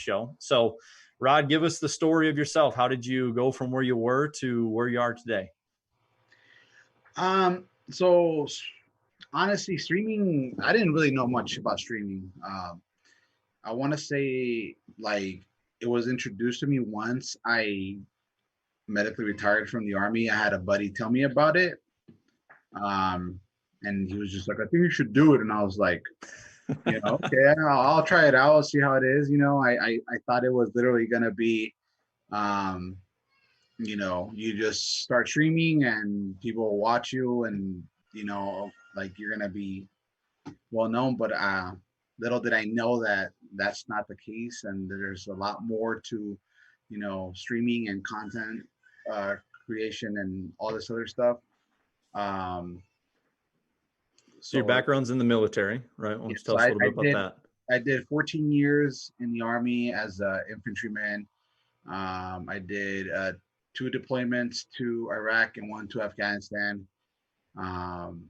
show. So Rod, give us the story of yourself. How did you go from where you were to where you are today? So honestly, streaming, I didn't really know much about streaming. I want to say like it was introduced to me once I medically retired from the army. I had a buddy tell me about it. Um, and he was just like, I think you should do it. And I was like, okay, I'll try it out. I'll see how it is. I thought it was literally going to be, um, you just start streaming and people will watch you and, like you're going to be well known. But little did I know that that's not the case. And there's a lot more to, streaming and content uh, creation and all this other stuff. Um, So your so background's in the military, right? Why don't yeah, you tell so us a I, little I bit about did that? I did 14 years in the army as an infantryman. I did 2 deployments to Iraq and 1 to Afghanistan. Um,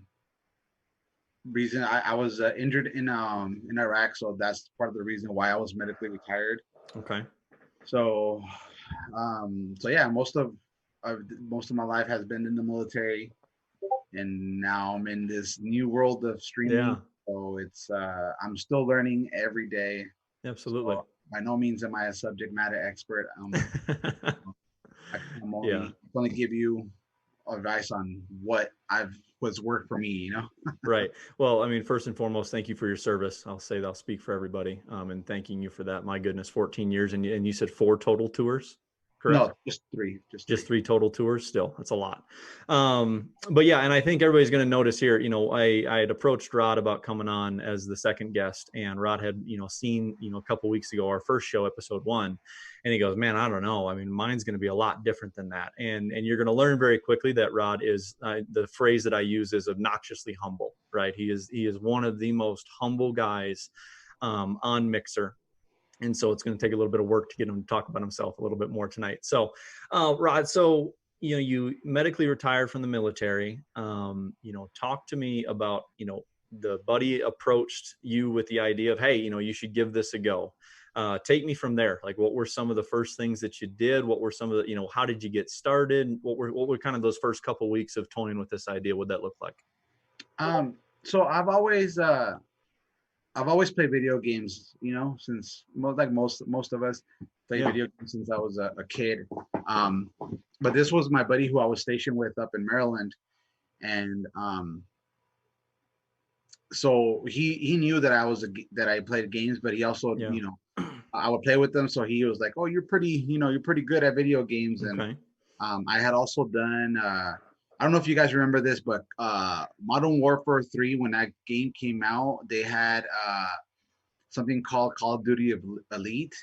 reason I was injured in Iraq, so that's part of the reason why I was medically retired. Okay. So so yeah, most of my life has been in the military, and now I'm in this new world of streaming. Yeah, So it's I'm still learning every day. absolutely. So by no means am I a subject matter expert. I can Yeah. only give you advice on what I've was worked for me. Right. Well, I mean, first and foremost, thank you for your service. I'll say that I'll speak for everybody, and thanking you for that. My goodness, 14 years, and you said 4 total tours, correct? No, just three. Just 3 total tours. Still, that's a lot. But yeah, and I think everybody's going to notice here, I had approached Rod about coming on as the second guest, and Rod had, seen, a couple of weeks ago, our first show, episode 1. And he goes, man, I don't know. I mean, mine's going to be a lot different than that. And you're going to learn very quickly that Rod is, the phrase that I use is obnoxiously humble, right? He is one of the most humble guys on Mixer. And so it's going to take a little bit of work to get him to talk about himself a little bit more tonight. So, Rod, so, you medically retired from the military. Talk to me about, the buddy approached you with the idea of, hey, you should give this a go. Take me from there. Like, what were some of the first things that you did? What were some of the, how did you get started? What were kind of those first couple of weeks of toying with this idea? What that look like? So I've always played video games, since most of us played video games since I was a kid. But this was my buddy who I was stationed with up in Maryland, and so he knew that that I played games, but he also I would play with them. So he was like, "Oh, you're pretty good at video games." And Okay. I had also done. I don't know if you guys remember this, but Modern Warfare 3, when that game came out, they had something called Call of Duty Elite,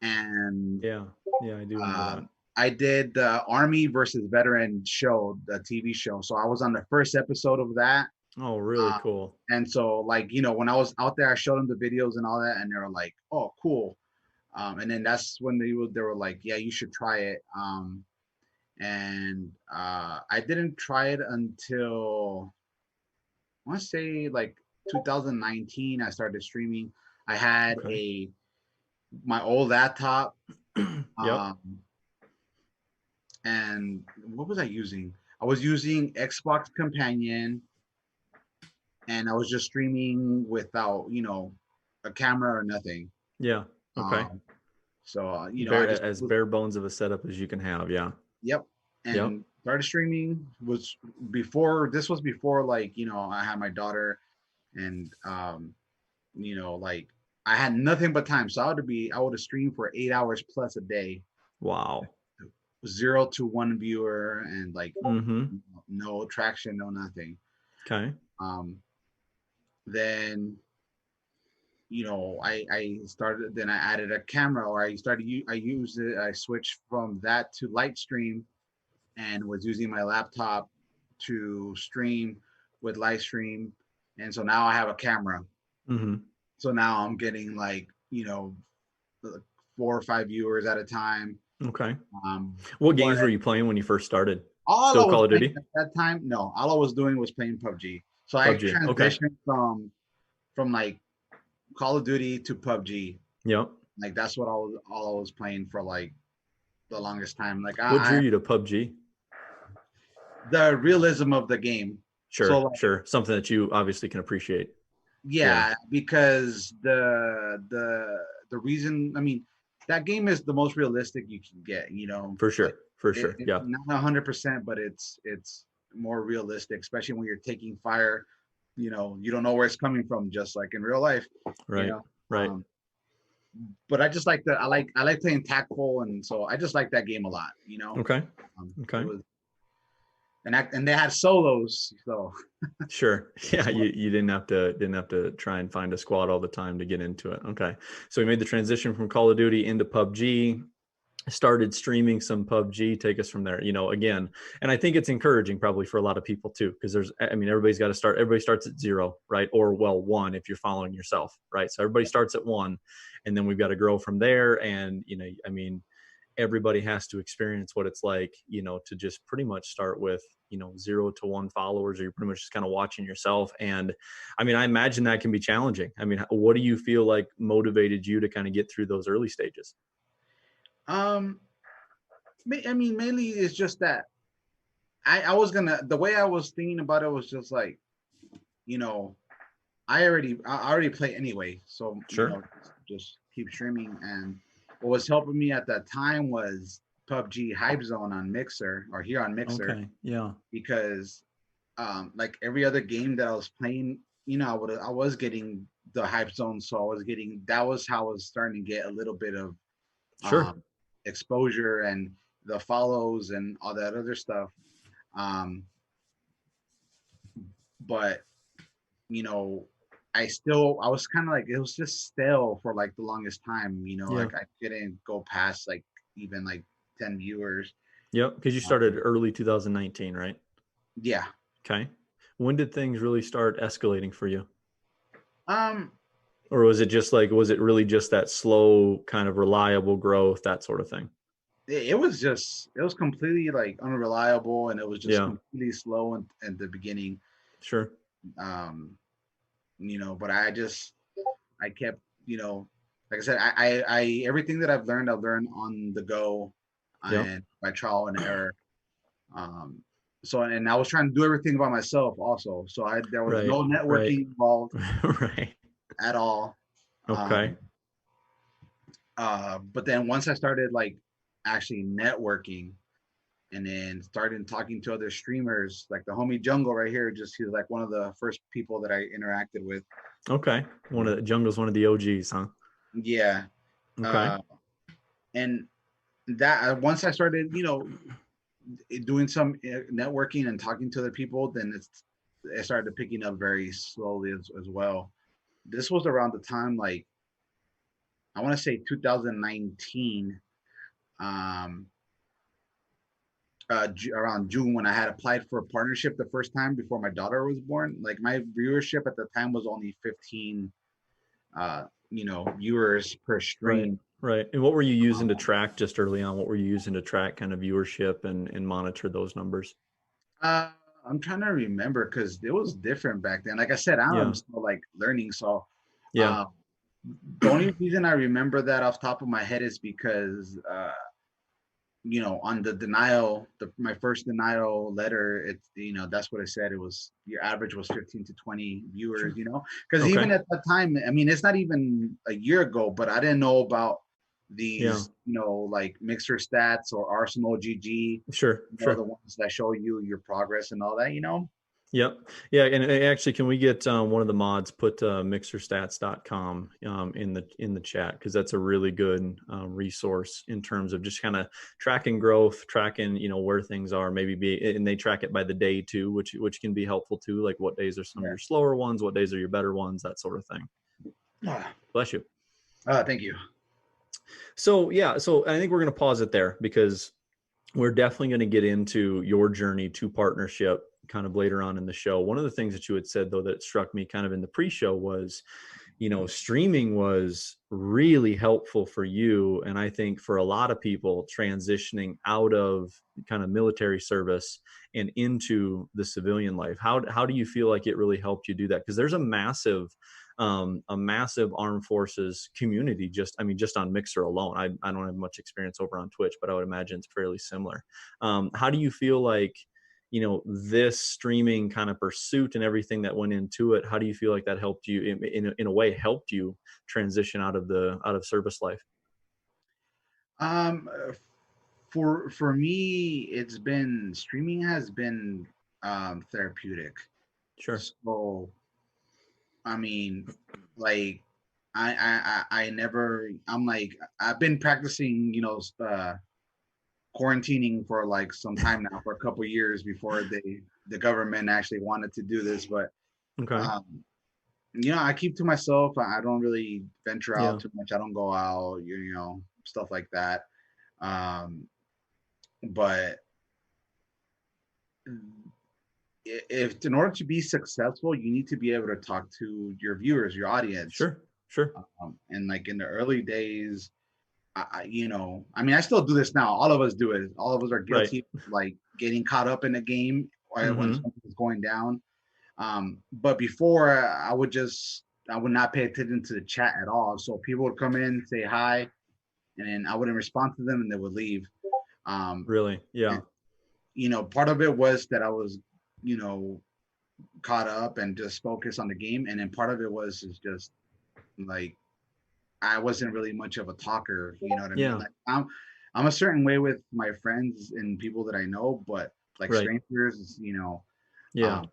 and Yeah, I do remember that. I did the Army versus Veteran show, the TV show. So I was on the first episode of that. Oh, really cool. And so, when I was out there, I showed them the videos and all that, and they were like, "Oh, cool." And then that's when they were like, "Yeah, you should try it." And I didn't try it until I want to say 2019. I started streaming. I had my old laptop, Yep. and what was I using? I was using Xbox Companion, and I was just streaming without a camera or nothing. Yeah. Okay. So As bare bones of a setup as you can have. Yeah. Yep. And started streaming was before I had my daughter, and I had nothing but time. So I would have streamed for 8 hours plus a day. Wow. 0 to 1 viewer, and Mm-hmm. no traction, no nothing. Okay. Then I started, then I added a camera, or I switched from that to Lightstream, and was using my laptop to stream with Livestream. And so now I have a camera. Mm-hmm. So now I'm getting 4 or 5 viewers at a time. Okay. What games were you playing when you first started? Still Call of Duty? at that time? No, all I was doing was playing PUBG. So I transitioned from Call of Duty to PUBG. Yep. Like that's what all I was playing for like the longest time. Like What drew I you to PUBG? the realism of the game. So Sure, like sure. Something that you obviously can appreciate. Yeah, yeah, because the reason, I mean, that game is the most realistic you can get. You know, for like sure, for sure. it's Yeah, not 100%, but it's more realistic, especially when you're taking fire. You know, you don't know where it's coming from, just like in real life. You right, know, right. but I just like I like playing tactful, and so I just like that game a lot. You know, Okay, it okay. was and they had solos, so Sure. Yeah, that's what. you didn't have to try and find a squad all the time to get into it. Okay. So we made the transition from Call of Duty into PUBG, started streaming some PUBG, take us from there, again. And I think it's encouraging probably for a lot of people too, because everybody's got to start, everybody starts at zero, right? Or well, one, if you're following yourself, right? So everybody starts at one, and then we've got to grow from there. And, everybody has to experience what it's like, to just pretty much start with, 0 to 1 followers, or you're pretty much just kind of watching yourself. And I imagine that can be challenging. What do you feel like motivated you to kind of get through those early stages? Um, I mean, mainly it's just that I was gonna the way I was thinking about it was just like, you know, I already play anyway, so Sure. just keep streaming. And what was helping me at that time was PUBG Hype Zone on Mixer, or here on Mixer, Okay. Yeah. because like every other game that I was playing, I was getting the Hype Zone, so that was how I was starting to get a little bit of Sure. um exposure and the follows and all that other stuff. Um, but you know, I was kind of like, it was just stale for like the longest time. Yeah. Like I didn't go past like even like 10 viewers. Yep. Because you started Um, early 2019, right? yeah. Okay. When did things really start escalating for you? Um, Or was it really just that slow kind of reliable growth, that sort of thing? it was completely like unreliable, and it was just Yeah. completely slow in the beginning. Sure. Um, but I kept, like I said, I everything that I've learned on the go Yep. and by trial and error. Um, so and I was trying to do everything by myself also. So there was Right. no Right. networking involved Right. at all. Okay. Um, but then once I started like actually networking and then started talking to other streamers, like the homie Jungle right here, just he was like one of the first people that I interacted with. Okay. Jungle's one of the OGs, huh? Yeah. Okay. Uh, and that once I started, doing some networking and talking to other people, then it started picking up very slowly as well. This was around the time, like I want to say 2019, um, around June, when I had applied for a partnership the first time before my daughter was born. Like my viewership at the time was only 15, viewers per Right. stream. Right. And what were you using to Um, track just early on? What were you using to track kind of viewership and monitor those numbers? uh, I'm trying to remember because it was different back then. Like I said, I'm Yeah. still like learning. So Yeah. uh, the only reason I remember that off the top of my head is because on the denial, my first denial letter, it's that's what it said. It was your average was 15 to 20 viewers. Sure. Because Okay. even at that time, I mean, it's not even a year ago, but I didn't know about Yeah. these, like Mixer Stats or Arsenal GG, Sure. the Sure. ones that show you your progress and all that. Yep. Yeah. And actually, can we get one of the mods put mixerstats.com in the chat, because that's a really good resource in terms of just kind of tracking growth, tracking where things are. And they track it by the day too, which can be helpful too. Like what days are some of Yeah. your slower ones, what days are your better ones, that sort of thing. Bless you. Thank you. So yeah, so I think we're going to pause it there, because we're definitely going to get into your journey to partnership kind of later on in the show. One of the things that you had said though that struck me kind of in the pre-show was, streaming was really helpful for you, and I think for a lot of people transitioning out of kind of military service and into the civilian life. How do you feel like it really helped you do that? Because there's a massive a massive armed forces community. Just, I mean, just on Mixer alone. I don't have much experience over on Twitch, but I would imagine it's fairly similar. How do you feel like, this streaming kind of pursuit and everything that went into it, how do you feel like that helped you in a way helped you transition out of service life? Um, for me, it's been streaming has been therapeutic. Sure. So I mean, like I never I'm like I've been practicing, quarantining for like some time now, for a couple of years before the government actually wanted to do this. But Okay. um, I keep to myself. I don't really venture out Yeah. too much. I don't go out, stuff like that. Um, but if in order to be successful, you need to be able to talk to your viewers, your audience. Sure. Sure. And like in the early days, I mean, I still do this now. All of us do it. All of us are Right. guilty of like getting caught up in a game or when Hmm. something's going down. But before, I would not pay attention to the chat at all. So people would come in, say hi, and then I wouldn't respond to them, and they would leave. Um, Really. and, Yeah. part of it was that I was, you know, caught up and just focused on the game, and then part of it was is just like I wasn't really much of a talker. You know what I mean? Yeah. Like I'm a certain way with my friends and people that I know, but like Right. strangers, Yeah. um,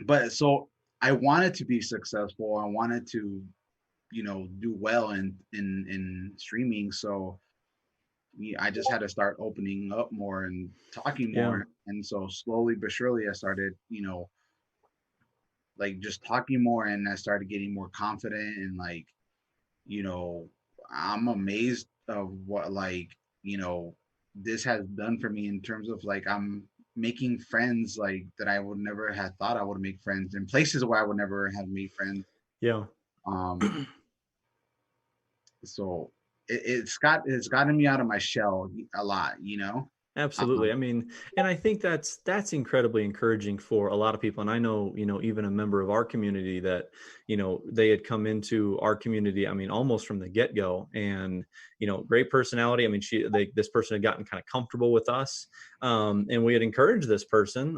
but so I wanted to be successful. I wanted to, do well in streaming. So yeah, I just had to start opening up more and talking Yeah. more. And so slowly but surely, I started, like just talking more, and I started getting more confident, and like, you know, I'm amazed of what like, this has done for me in terms of like I'm making friends like that I would never have thought I would make friends in places where I would never have made friends. Yeah. Um, so it's gotten me out of my shell a lot. Absolutely. Um, I mean, and I think that's incredibly encouraging for a lot of people. And I know, even a member of our community that, they had come into our community, I mean, almost from the get-go, and, great personality. I mean, this person had gotten kind of comfortable with us. And we had encouraged this person,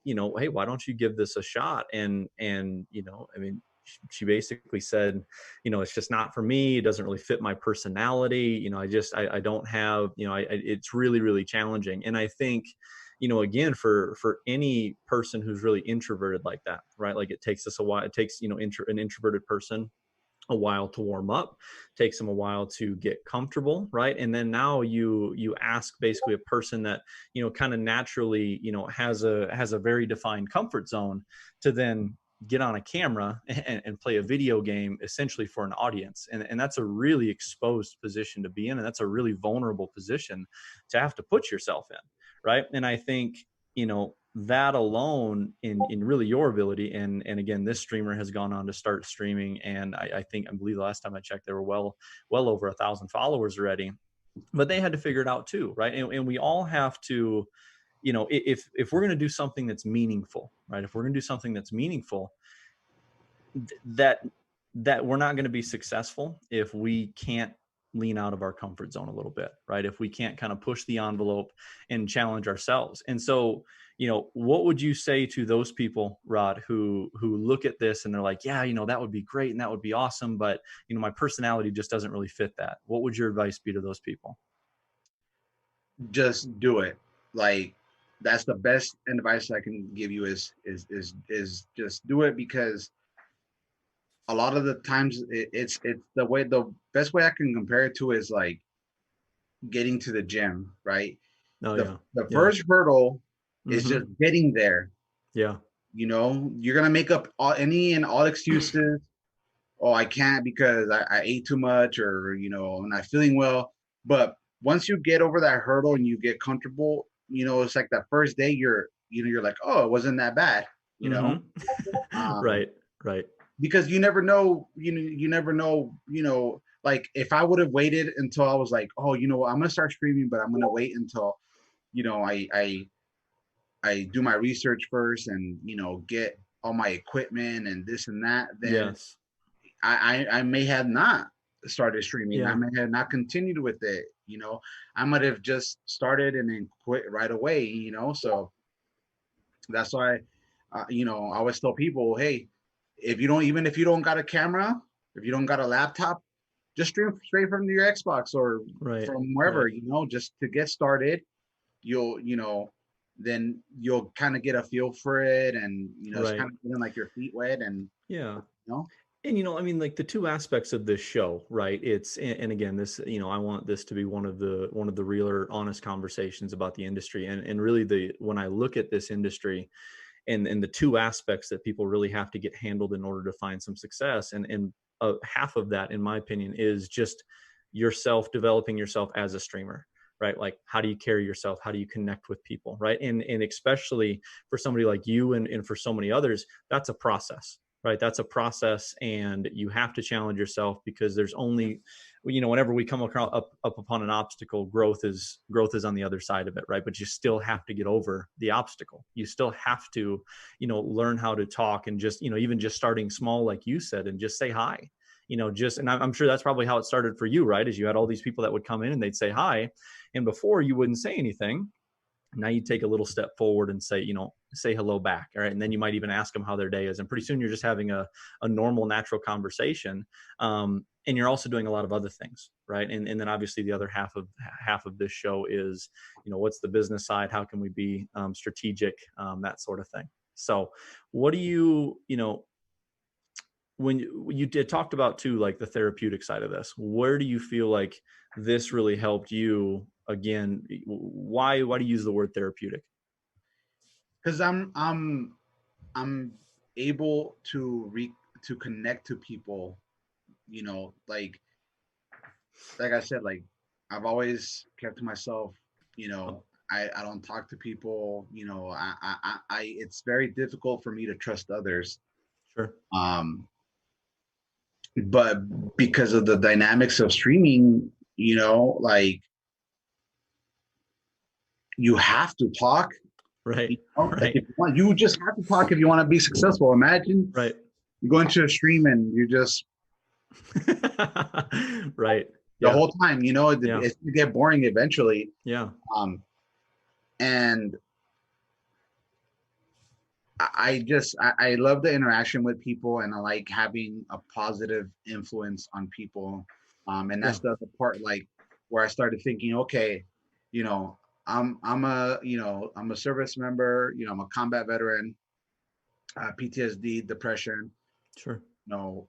hey, why don't you give this a shot? And, I mean, she basically said, it's just not for me. It doesn't really fit my personality. I don't have, it's really, really challenging. And I think, again, for any person who's really introverted like that, right? Like it takes us a while. It takes, an introverted person a while to warm up, takes them a while to get comfortable, right? And then now you ask basically a person that, kind of naturally, has a very defined comfort zone to then get on a camera and play a video game essentially for an audience. And that's a really exposed position to be in. And that's a really vulnerable position to have to put yourself in. Right. And I think, that alone in really your ability, and again, this streamer has gone on to start streaming, and I believe the last time I checked, there were well over 1,000 followers already. But they had to figure it out too, right? And we all have to, if we're going to do something that's meaningful, right? If we're going to do something that's meaningful, that we're not going to be successful if we can't lean out of our comfort zone a little bit, right? If we can't kind of push the envelope and challenge ourselves. And so, what would you say to those people, Rod, who look at this and they're like, yeah, that would be great and that would be awesome, but my personality just doesn't really fit that. What would your advice be to those people? just do it. Like that's the best advice I can give you is just do it, because a lot of the times it's the best way I can compare it to is like getting to the gym, right? Oh The yeah. the Yeah. first hurdle is Mm-hmm. just getting there. Yeah. You're gonna make up any and all excuses. Oh, I can't because I ate too much, or I'm not feeling well. But once you get over that hurdle and you get comfortable, it's like that first day you're like, oh, it wasn't that bad, you know. Mm-hmm. Um, Right. Right. because you never know, you never know, like if I would have waited until I was like, oh, what, I'm gonna start streaming, but I'm gonna wait until, I do my research first and get all my equipment and this and that, then Yes. I may have not started streaming. I Yeah. may have not continued with it. I might have just started and then quit right away. So that's why, I always tell people, hey, even if you don't got a camera, if you don't got a laptop, just stream straight from your Xbox or Right. from wherever, Right. just to get started. You'll, then you'll kind of get a feel for it, and it's Right. kind of feeling like your feet wet, and Yeah. you know, And I mean, like the two aspects of this show, right? It's and again, this, I want this to be one of the realer, honest conversations about the industry, and really when I look at this industry and the two aspects that people really have to get handled in order to find some success, and half of that, in my opinion, is just yourself developing yourself as a streamer, right? Like, how do you carry yourself? How do you connect with people, right? And especially for somebody like you and for so many others, that's a process, right? That's a process, and you have to challenge yourself, because there's only, whenever we come across up upon an obstacle, growth is on the other side of it, right? But you still have to get over the obstacle. You still have to, learn how to talk, and just, even just starting small, like you said, and just say hi. And I'm sure that's probably how it started for you, right? Is you had all these people that would come in and they'd say hi, and before you wouldn't say anything. Now you take a little step forward and say hello back. All right. And then you might even ask them how their day is. And pretty soon you're just having a normal, natural conversation. And you're also doing a lot of other things. Right. And then obviously the other half of this show is, what's the business side? How can we be strategic? That sort of thing. So what do when you did talked about too, like the therapeutic side of this, where do you feel like this really helped you? Again, why do you use the word therapeutic? because I'm able to connect to people, like I said, like I've always kept to myself. I don't talk to people. It's very difficult for me to trust others. Sure. Um, but because of the dynamics of streaming, like you have to talk. Right. Like Right. if you just have to talk if you want to be successful. Imagine Right. you go into a stream and you just Right. the Yeah. whole time, Yeah. it's gonna get boring eventually. Yeah. Um, and I love the interaction with people, and I like having a positive influence on people. And Yeah. that's the part like where I started thinking, okay, you know, I'm a service member, I'm a combat veteran, PTSD, depression, Sure. you know,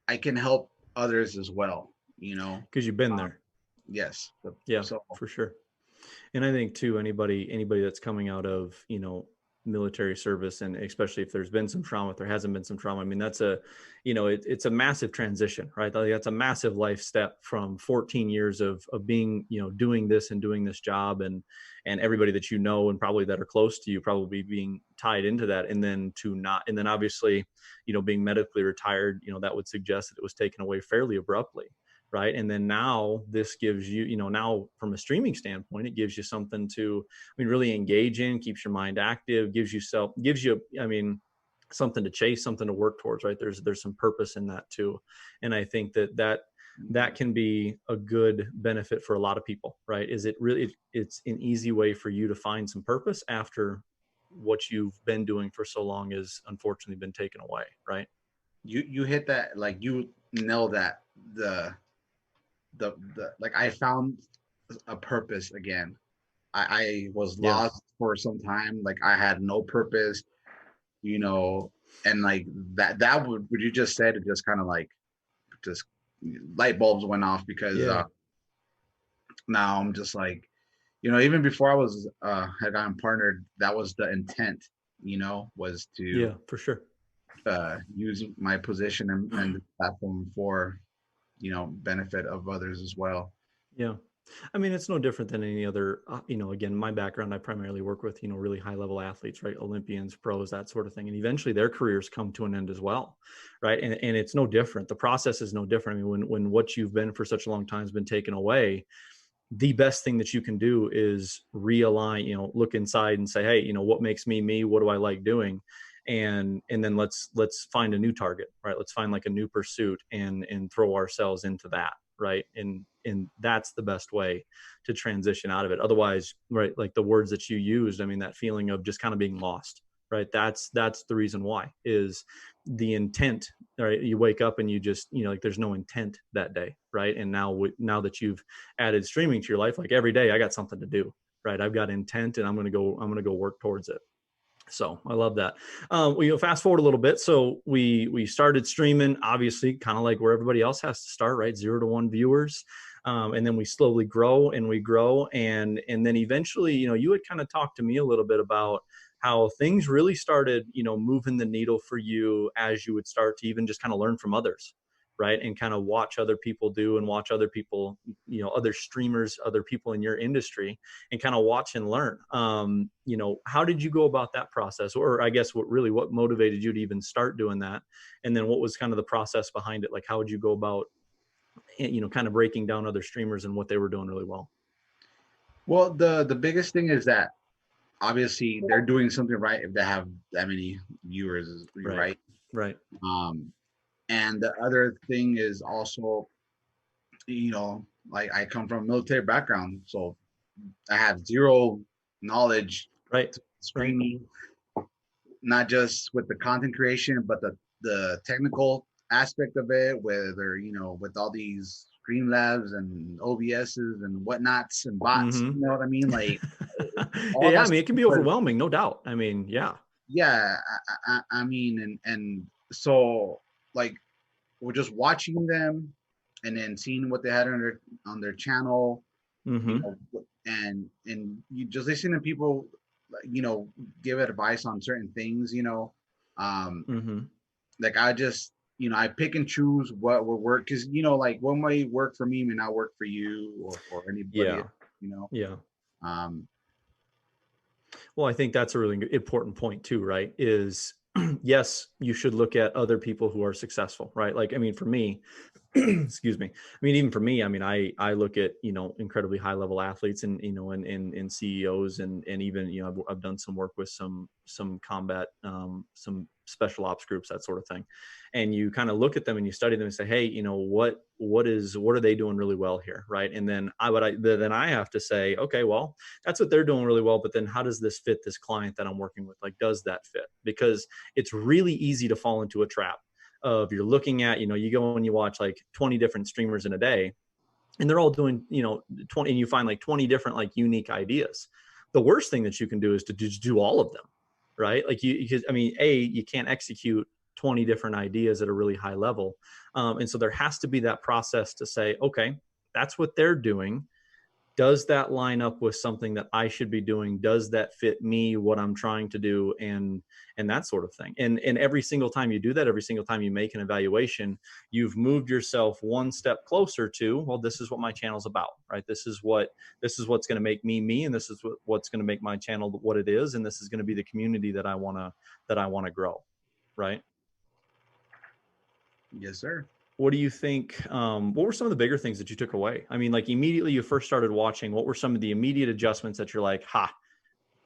I can help others as well, Because you've been um, there. yes. Yeah, So for sure. And I think too, anybody that's coming out of, military service, and especially if there's been some trauma, if there hasn't been some trauma, I mean, that's it's a massive transition, right? Like, that's a massive life step from 14 years of being, doing this and doing this job, and everybody that and probably that are close to you probably being tied into that, and then to not, and then obviously, being medically retired, that would suggest that it was taken away fairly abruptly. Right. And then now this gives you, now from a streaming standpoint, it gives you something to, I mean, really engage in, keeps your mind active, gives you, I mean, something to chase, something to work towards, right? There's some purpose in that too. And I think that can be a good benefit for a lot of people, right? Is it really, it's an easy way for you to find some purpose after what you've been doing for so long is unfortunately been taken away. Right. you hit that, like you know that the like I found a purpose again. I was Yeah. lost for some time. Like I had no purpose, you know, and like that would what you just said, it just kind of like just light bulbs went off because Yeah. now I'm just like, even before I was had gotten partnered, that was the intent, was to Yeah, for sure. use my position and the platform for, benefit of others as well. Yeah. I mean, it's no different than any other, again, my background, I primarily work with, really high level athletes, right? Olympians, pros, that sort of thing. And eventually their careers come to an end as well. Right. And it's no different. The process is no different. I mean, when what you've been for such a long time has been taken away, the best thing that you can do is realign, look inside and say, hey, what makes me me? What do I like doing? and then let's find a new target, right? Let's find like a new pursuit and throw ourselves into that, right? And that's the best way to transition out of it. Otherwise, right, like the words that you used, I mean, that feeling of just kind of being lost, right? That's the reason why, is the intent, right? You wake up and you just, like there's no intent that day, right? And now that you've added streaming to your life, like every day I got something to do, right? I've got intent, and I'm going to go work towards it. So I love that. Fast forward a little bit. So we started streaming, obviously, kind of like where everybody else has to start, right? 0 to 1 viewers. And then we slowly grow and we grow. And then eventually, you had kind of talked to me a little bit about how things really started, moving the needle for you as you would start to even just kind of learn from others, right? And kind of watch other people do, and watch other people, other streamers, other people in your industry, and kind of watch and learn. How did you go about that process? Or I guess what motivated you to even start doing that? And then what was kind of the process behind it? Like, how would you go about, kind of breaking down other streamers and what they were doing really well? Well, the biggest thing is that obviously they're doing something right if they have that many viewers, right? Right. Um, and the other thing is also, like I come from a military background, so I have zero knowledge Right. streaming, not just with the content creation, but the technical aspect of it, whether, with all these Streamlabs and OBSs and whatnots and bots, Mm-hmm. you know what I mean? Like all Yeah, I that mean, stuff it can be overwhelming, no doubt. I mean, yeah. yeah, I mean, and so like we're just watching them and then seeing what they had on their channel, Mm-hmm. and you just listen to people, you know, give advice on certain things, um, Mm-hmm. like I just, I pick and choose what will work, because like what might work for me may not work for you or for anybody, Yeah. Yeah. um, Well, I think that's a really important point too, right? Is yes, you should look at other people who are successful, right? Like, I mean, for me, excuse me. I mean, even for me, I mean, I look at, incredibly high level athletes, and, and CEOs, and even, I've done some work with some combat, some special ops groups, that sort of thing. And you kind of look at them and you study them and say, hey, what are they doing really well here? Right. And then then I have to say, okay, well, that's what they're doing really well. But then how does this fit this client that I'm working with? Like, does that fit? Because it's really easy to fall into a trap of, you're looking at, you go and you watch like 20 different streamers in a day, and they're all doing, 20, and you find like 20 different like unique ideas. The worst thing that you can do is to just do all of them, right? Like because I mean, you can't execute 20 different ideas at a really high level. And so there has to be that process to say, okay, that's what they're doing. Does that line up with something that I should be doing? Does that fit me, what I'm trying to do, and that sort of thing? And every single time you do that, every single time you make an evaluation, you've moved yourself one step closer to, well, this is what my channel's about, right? This is what's going to make me, and this is what's going to make my channel what it is, and this is going to be the community that I want to grow, right? yes, sir. What do you think? What were some of the bigger things that you took away? I mean, like immediately you first started watching, what were some of the immediate adjustments that you're like,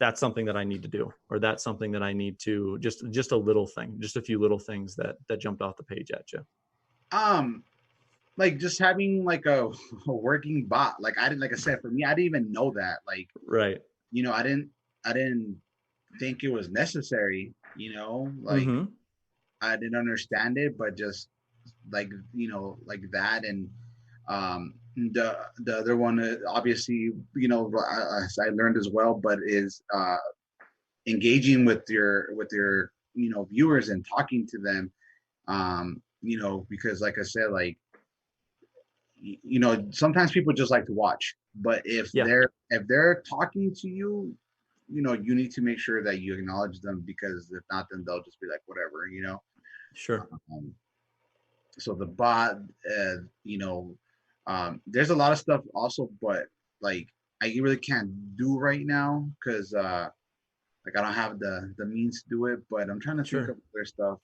that's something that I need to do, or that's something that I need to just a little thing, just a few little things that jumped off the page at you. Um, like just having like a working bot. Like I didn't, like I said, for me, I didn't even know that. Like, Right. I didn't think it was necessary. Like Mm-hmm. I didn't understand it, but just like like that. And the other one, obviously, as I learned as well, but is engaging with your viewers and talking to them. Because like I said, like sometimes people just like to watch, but if Yeah. they're talking to you, you need to make sure that you acknowledge them, because if not, then they'll just be like whatever. Sure. um, so the bot, there's a lot of stuff also, but like I really can't do right now because like I don't have the means to do it, but I'm trying to think Sure. of other stuff.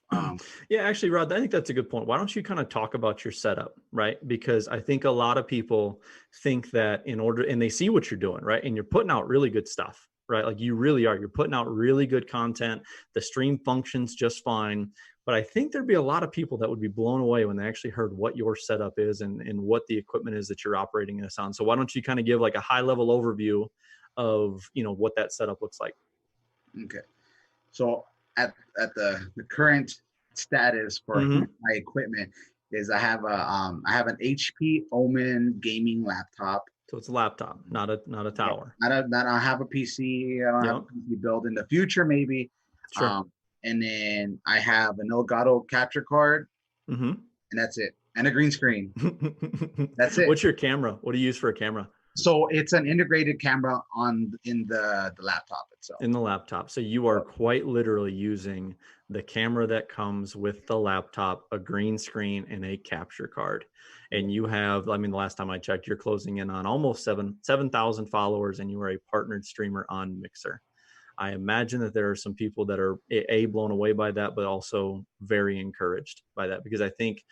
Yeah, actually, Rod, I think that's a good point. Why don't you kind of talk about your setup, right? Because I think a lot of people think that in order, and they see what you're doing, right? And you're putting out really good stuff, right? Like you really are. You're putting out really good content. The stream functions just fine. But I think there'd be a lot of people that would be blown away when they actually heard what your setup is and what the equipment is that you're operating this on. So why don't you kind of give like a high level overview of, what that setup looks like? Okay. So at the current status for Mm-hmm. my equipment is I have an HP Omen gaming laptop. So it's a laptop, not a Yeah. tower. I don't have a PC. I don't have a Yep. PC build in the future, maybe. Sure. Um, and then I have an Elgato capture card, Mm-hmm. and that's it. And a green screen. That's it. What's your camera? What do you use for a camera? So it's an integrated camera in the laptop itself. In the laptop. So you are quite literally using the camera that comes with the laptop, a green screen, and a capture card. And you have, I mean, the last time I checked, you're closing in on almost 7,000 followers, and you are a partnered streamer on Mixer. I imagine that there are some people that are blown away by that, but also very encouraged by that, because I think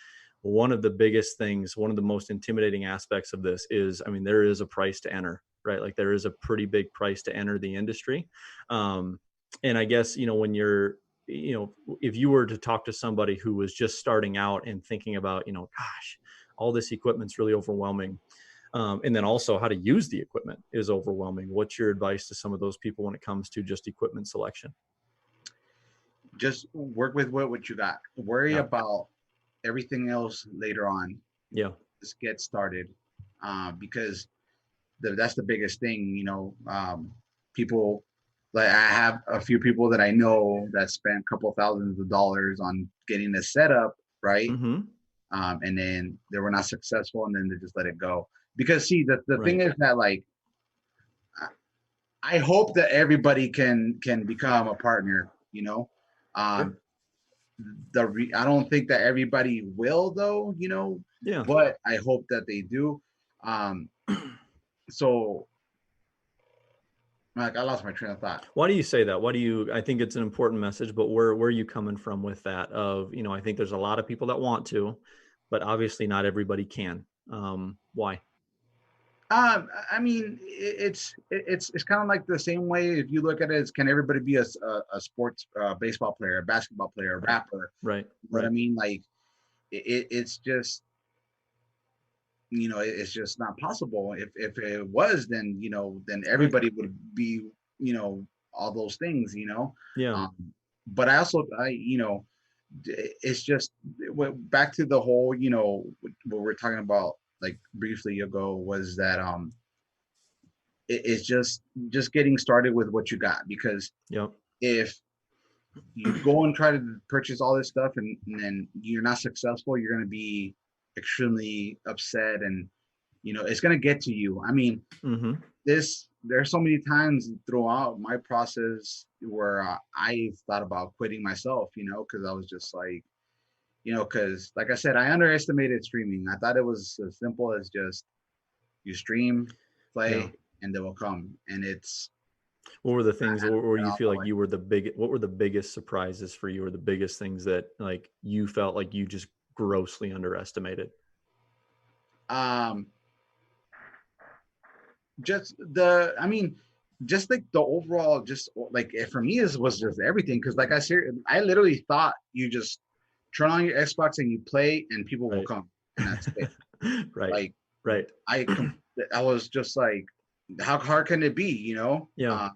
one of the biggest things, one of the most intimidating aspects of this is, I mean, there is a price to enter, right? Like there is a pretty big price to enter the industry. And I guess, when you're, if you were to talk to somebody who was just starting out and thinking about, gosh, all this equipment's really overwhelming. And then also how to use the equipment is overwhelming. What's your advice to some of those people when it comes to just equipment selection? Just work with what you got. Worry Yeah. about everything else later on. Yeah. Just get started, because that's the biggest thing. People, like I have a few people that I know that spent a couple thousands of dollars on getting this set up, right? Mm-hmm. And then they were not successful, and then they just let it go. Because see, the Right. thing is that, like, I hope that everybody can become a partner. Sure. I don't think that everybody will, though. Yeah. But I hope that they do. Um, so, like, I lost my train of thought. Why do you say that? I think it's an important message, but where are you coming from with that? I think there's a lot of people that want to, but obviously not everybody can. Why? I mean, it's kind of like the same way if you look at it as, can everybody be a sports baseball player, a basketball player, a rapper? Right. What Right. I mean, like, it's just, it's just not possible. If it was, then then everybody would be, all those things. Yeah. But it's just, back to the whole, what we're talking about like briefly ago, was that it's just getting started with what you got. Because Yep. if you go and try to purchase all this stuff, and then you're not successful, you're going to be extremely upset, and it's going to get to you. I mean, Mm-hmm. there's so many times throughout my process where I thought about quitting myself, because I was just like, because like I said, I underestimated streaming. I thought it was as simple as just you stream, play, Yeah. and they will come. And it's, What were the things where you feel like way. you were what were the biggest surprises for you, or the biggest things that like you felt like you just grossly underestimated? um I mean, just like the overall, just like, for me, was just everything. Because like I literally thought you just turn on your Xbox and you play, and people will Right. come, and that's it. Right. Like, Right. I was just like, how hard can it be, Yeah.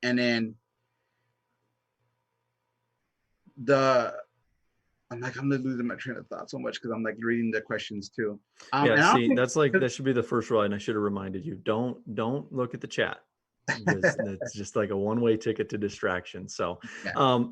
and then I'm losing my train of thought so much, because I'm like reading the questions too. Yeah. And I don't See, think, that's like, that should be the first rule. And I should have reminded you, don't look at the chat, because that's just like a one-way ticket to distraction. So, yeah.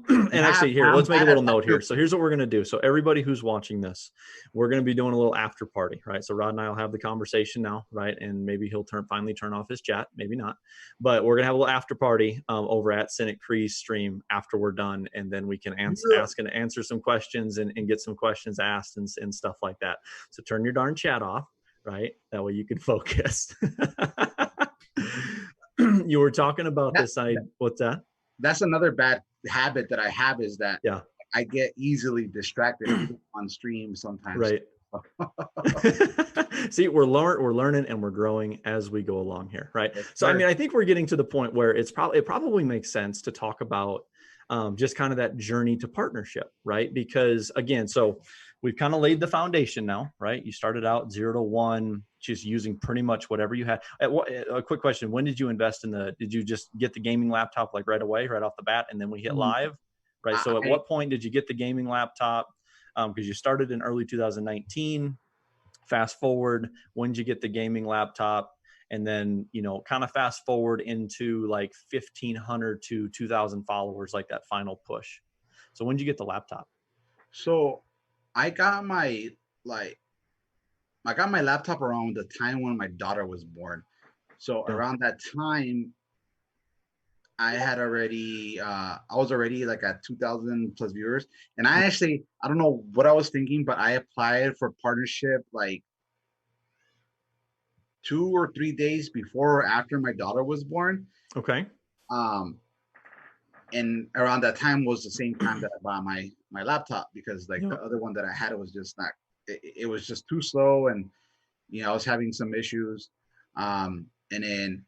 and actually here, let's make a little note here. Too. So here's what we're going to do. So everybody who's watching this, we're going to be doing a little after party, right? So Rod and I will have the conversation now, right? And maybe he'll finally turn off his chat, maybe not, but we're going to have a little after party over at Cynic Cree's stream after we're done. And then we can ask and answer some questions and get some questions asked and stuff like that. So turn your darn chat off, right? That way you can focus. You were talking about what's that? That's another bad habit that I have, is that Yeah. I get easily distracted on stream sometimes. Right. See, we're learning and we're growing as we go along here, right? Yes, So, I sir. mean, I think we're getting to the point where it probably makes sense to talk about just kind of that journey to partnership, right? Because again, so we've kind of laid the foundation now, right? You started out 0 to 1, just using pretty much whatever you had. A quick question: when did you invest in the? Did you just get the gaming laptop like right away, right off the bat, and then we hit Mm, live, right? So, at I what point did you get the gaming laptop? Because you started in early 2019. Fast forward, when did you get the gaming laptop? And then, kind of fast forward into like 1,500 to 2,000 followers, like that final push. So when did you get the laptop? so I got my like I got my laptop around the time when my daughter was born. So Yeah. around that time, I was already like at 2,000 plus viewers. And I don't know what I was thinking, but I applied for partnership like 2 or 3 days before or after my daughter was born. Okay. Um, and around that time was the same time that I bought my laptop, because like the Yep. other one that I had, it was just not, it was just too slow, and I was having some issues. And then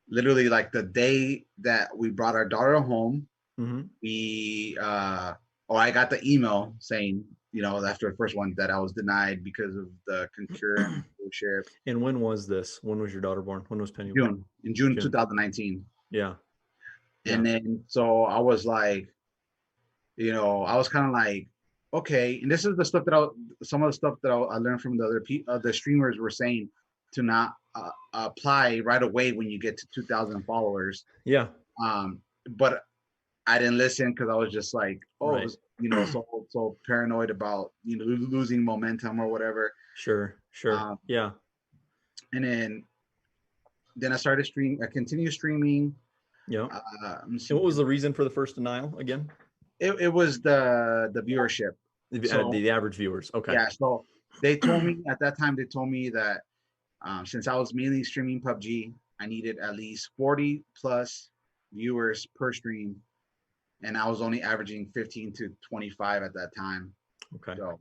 literally like the day that we brought our daughter home, Hmm. we or I got the email saying, after the first one, that I was denied because of the concurrent share. And when was this? When was your daughter born? When was Penny born? In June June. 2019. Yeah. And Yeah. then so I was like, I was kind of like, okay. And this is the stuff some of the stuff that I learned from the other the streamers were saying, to not apply right away when you get to 2,000 followers. Yeah. But I didn't listen, because I was just like, oh, Right. so paranoid about losing momentum or whatever. Sure. Sure. Um, Yeah. and then I continued streaming. Yeah. Let me And see. what was the reason for the first denial again? It was the viewership. So The average viewers. Okay. yeah, so they told me at that time, they told me that since I was mainly streaming PUBG, I needed at least 40 plus viewers per stream, and I was only averaging 15 to 25 at that time. Okay. So,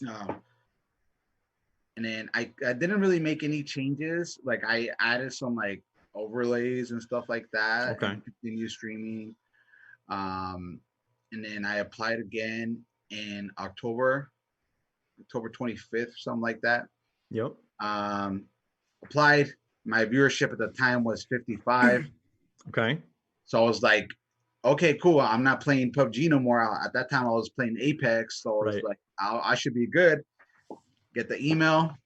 um, and then I didn't really make any changes. Like I added some like overlays and stuff like that, Okay. and continued streaming. Um, and then I applied again in October 25th, something like that. Yep. Um, Applied. My viewership at the time was 55. Okay. So I was like, okay, cool. I'm not playing PUBG no more. At that time, I was playing Apex. So I was Right. like, I should be good. Get the email.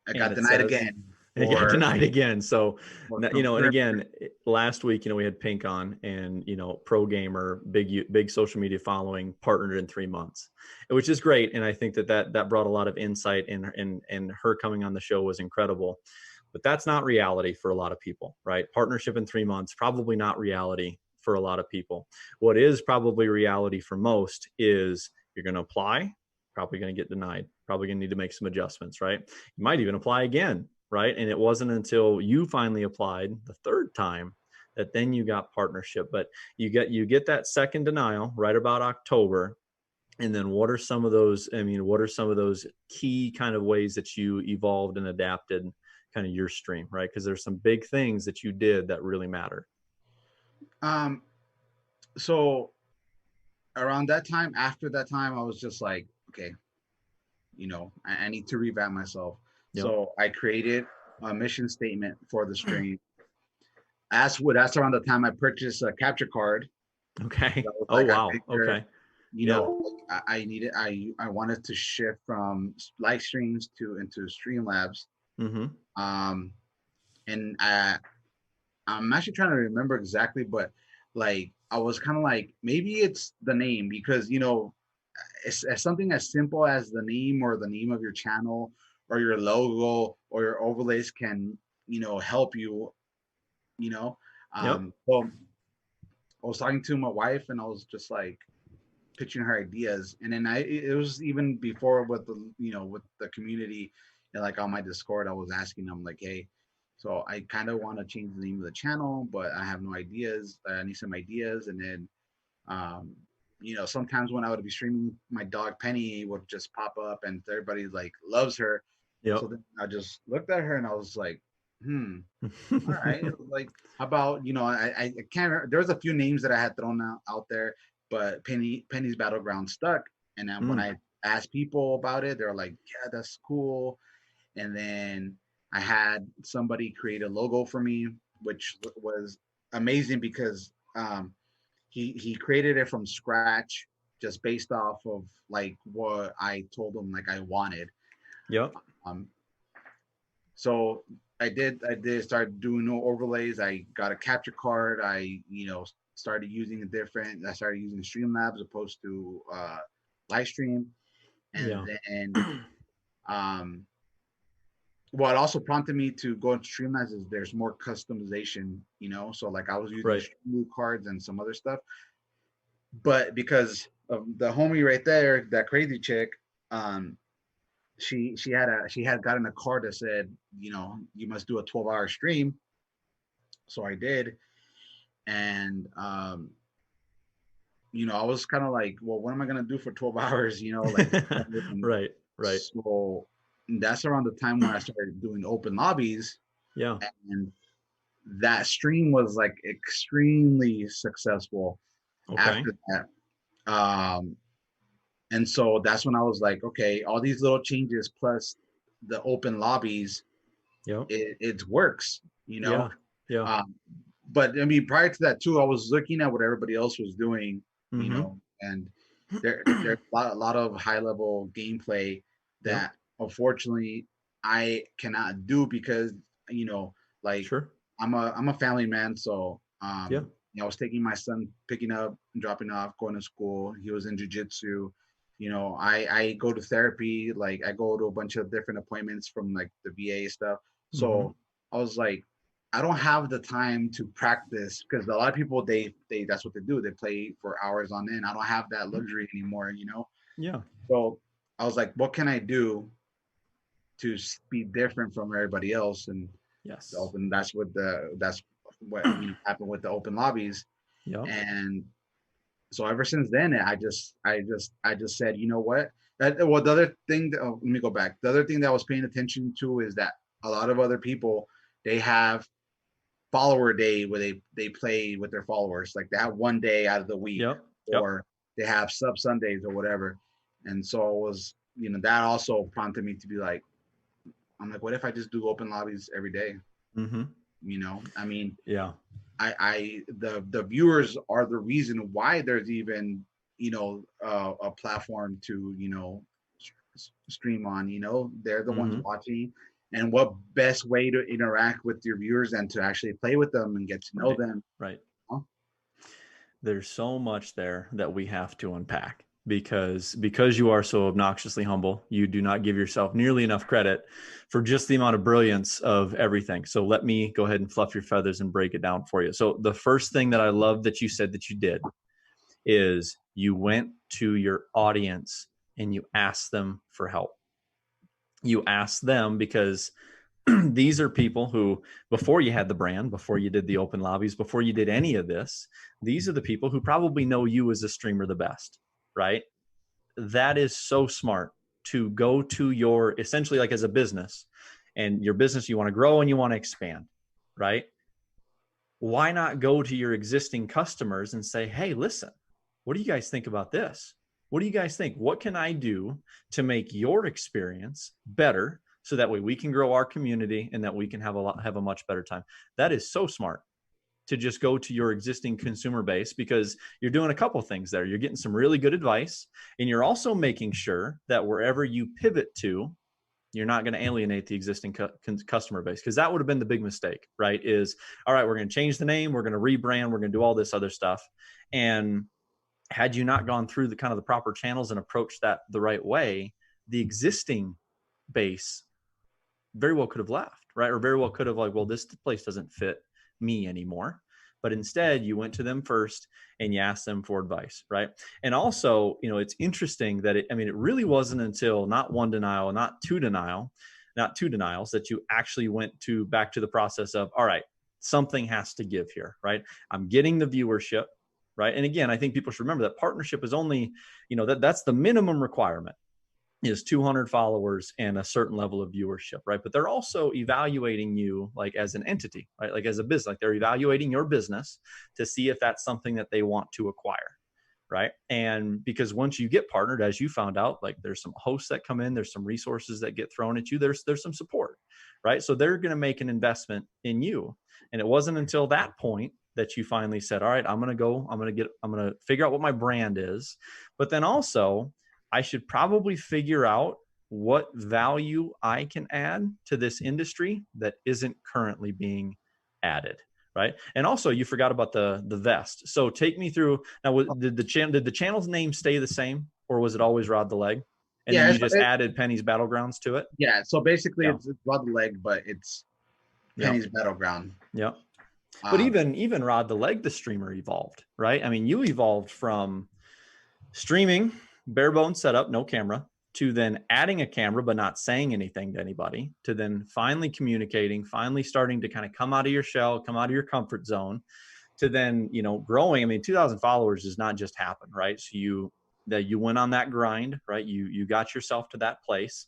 I And got it denied says again it got for, denied again. So, for and concurrent. again, last week, we had Pink on, and, pro gamer, big social media following, partnered in 3 months, which is great. And I think that brought a lot of insight, and her coming on the show was incredible. But that's not reality for a lot of people, right? Partnership in 3 months, probably not reality for a lot of people. What is probably reality for most is you're going to apply, probably going to get denied, probably going to need to make some adjustments, right? You might even apply again, right? And it wasn't until you finally applied the third time that then you got partnership. But you get that second denial right about October. And then what are some of those, what are some of those key kind of ways that you evolved and adapted kind of your stream, right? Because there's some big things that you did that really matter. Um, so around that time, after that time, I was just like, okay, I need to revamp myself. Yep. So I created a mission statement for the stream. That's around the time I purchased a capture card. Okay. That was Oh, like, I wow. figured, Okay. Yeah. I wanted to shift from live streams into Streamlabs. Mm-hmm. Um, and I'm actually trying to remember exactly, but like I was kind of like, maybe it's the name, because it's something as simple as the name, or the name of your channel, or your logo, or your overlays can help you. You know, Yep. so I was talking to my wife, and I was just like pitching her ideas, and then it was even before with with the community, and like on my Discord, I was asking them like, hey, so I kind of want to change the name of the channel, but I have no ideas. I need some ideas. And then um sometimes when I would be streaming, my dog Penny would just pop up, and everybody like loves her. Yep. So then I just looked at her and I was like, all right, like how about I can't remember. There was a few names that I had thrown out there, but Penny's Battleground stuck. And then when Mm, I asked people about it, they're like, yeah, that's cool. And then I had somebody create a logo for me, which was amazing because he created it from scratch, just based off of like what I told him like I wanted. yep. Um, so I did start doing no overlays. I got a capture card. Started using a different. I started using Streamlabs opposed to Livestream, and Yeah. then um, what also prompted me to go into Streamlabs is there's more customization. So like I was using Right. Streamlabs cards and some other stuff, but because of the homie right there, that crazy chick, um, she had gotten a card that said, you must do a 12-hour stream. So I did, and I was kind of like, well, what am I gonna do for 12 hours? Like, Right. Right. so that's around the time when I started doing open lobbies, Yeah. and that stream was like extremely successful Okay. after that. And so that's when I was like, okay, all these little changes plus the open lobbies, Yep. it works, you know. Yeah. Yeah. Um, but I mean, prior to that too, I was looking at what everybody else was doing, Mm-hmm. and there's a lot of high level gameplay Yep. that unfortunately I cannot do because like Sure. I'm a family man, so Yeah. I was taking my son, picking up and dropping off, going to school. He was in jujitsu. I go to therapy, like I go to a bunch of different appointments from like the VA stuff. Mm-hmm. So I was like, I don't have the time to practice because a lot of people they that's what they do. They play for hours on end. I don't have that luxury anymore. Yeah. So I was like, what can I do to be different from everybody else? And the Yes. open that's what happened with the open lobbies. Yep. And so ever since then, I just said, you know what? Well, the other thing. Let me go back. The other thing that I was paying attention to is that a lot of other people they have follower day where they play with their followers. Like they have one day out of the week, Yep. Yep. or they have sub Sundays or whatever. And so it was, that also prompted me to be like, I'm like, what if I just do open lobbies every day? Mm-hmm. I mean, Yeah. the viewers are the reason why there's even a platform to stream on. They're the ones Mm-hmm. watching, and what best way to interact with your viewers than to actually play with them and get to know Right. them. Right. Huh? There's so much there that we have to unpack because you are so obnoxiously humble. You do not give yourself nearly enough credit for just the amount of brilliance of everything. So let me go ahead and fluff your feathers and break it down for you. So the first thing that I love that you said that you did is you went to your audience and you asked them for help. You asked them because these are people who, before you had the brand, before you did the open lobbies, before you did any of this, these are the people who probably know you as a streamer the best, right? That is so smart to go to your, essentially like as a business, and your business, you want to grow and you want to expand, right? Why not go to your existing customers and say, hey, listen, what do you guys think about this? What do you guys think? What can I do to make your experience better so that way we can grow our community and that we can have a much better time? That is so smart to just go to your existing consumer base because you're doing a couple things there. You're getting some really good advice, and you're also making sure that wherever you pivot to, you're not going to alienate the existing customer base, because that would have been the big mistake, right? Is, all right, we're going to change the name, we're going to rebrand, we're going to do all this other stuff. And had you not gone through the kind of the proper channels and approached that the right way, the existing base very well could have left, right? Or very well could have like, well, this place doesn't fit me anymore. But instead, you went to them first and you asked them for advice, right? And also, it's interesting that it really wasn't until not one denial, not two denials that you actually went back to the process of, all right, something has to give here, right? I'm getting the viewership, right? And again, I think people should remember that partnership is only, that's the minimum requirement is 200 followers and a certain level of viewership, right? But they're also evaluating you like as an entity, right? Like as a business, like they're evaluating your business to see if that's something that they want to acquire, right? And because once you get partnered, as you found out, like there's some hosts that come in, there's some resources that get thrown at you, there's some support, right? So they're going to make an investment in you. And it wasn't until that point that you finally said, all right, I'm going to figure out what my brand is. But then also, I should probably figure out what value I can add to this industry that isn't currently being added. Right. And also you forgot about the vest. So take me through now. Did the channel's name stay the same, or was it always Rod the Leg? And then Yeah, you just added Penny's Battlegrounds to it? yeah. So basically Yeah. it's Rod the Leg, but it's Yep. Penny's Battleground. Yep. But even Rod the Leg, the streamer, evolved, right? I mean, you evolved from streaming, bare bones setup, no camera, to then adding a camera but not saying anything to anybody, to then finally communicating, finally starting to kind of come out of your shell, come out of your comfort zone, to then, growing. I mean, 2,000 followers does not just happen, right? So you went on that grind, right? You got yourself to that place.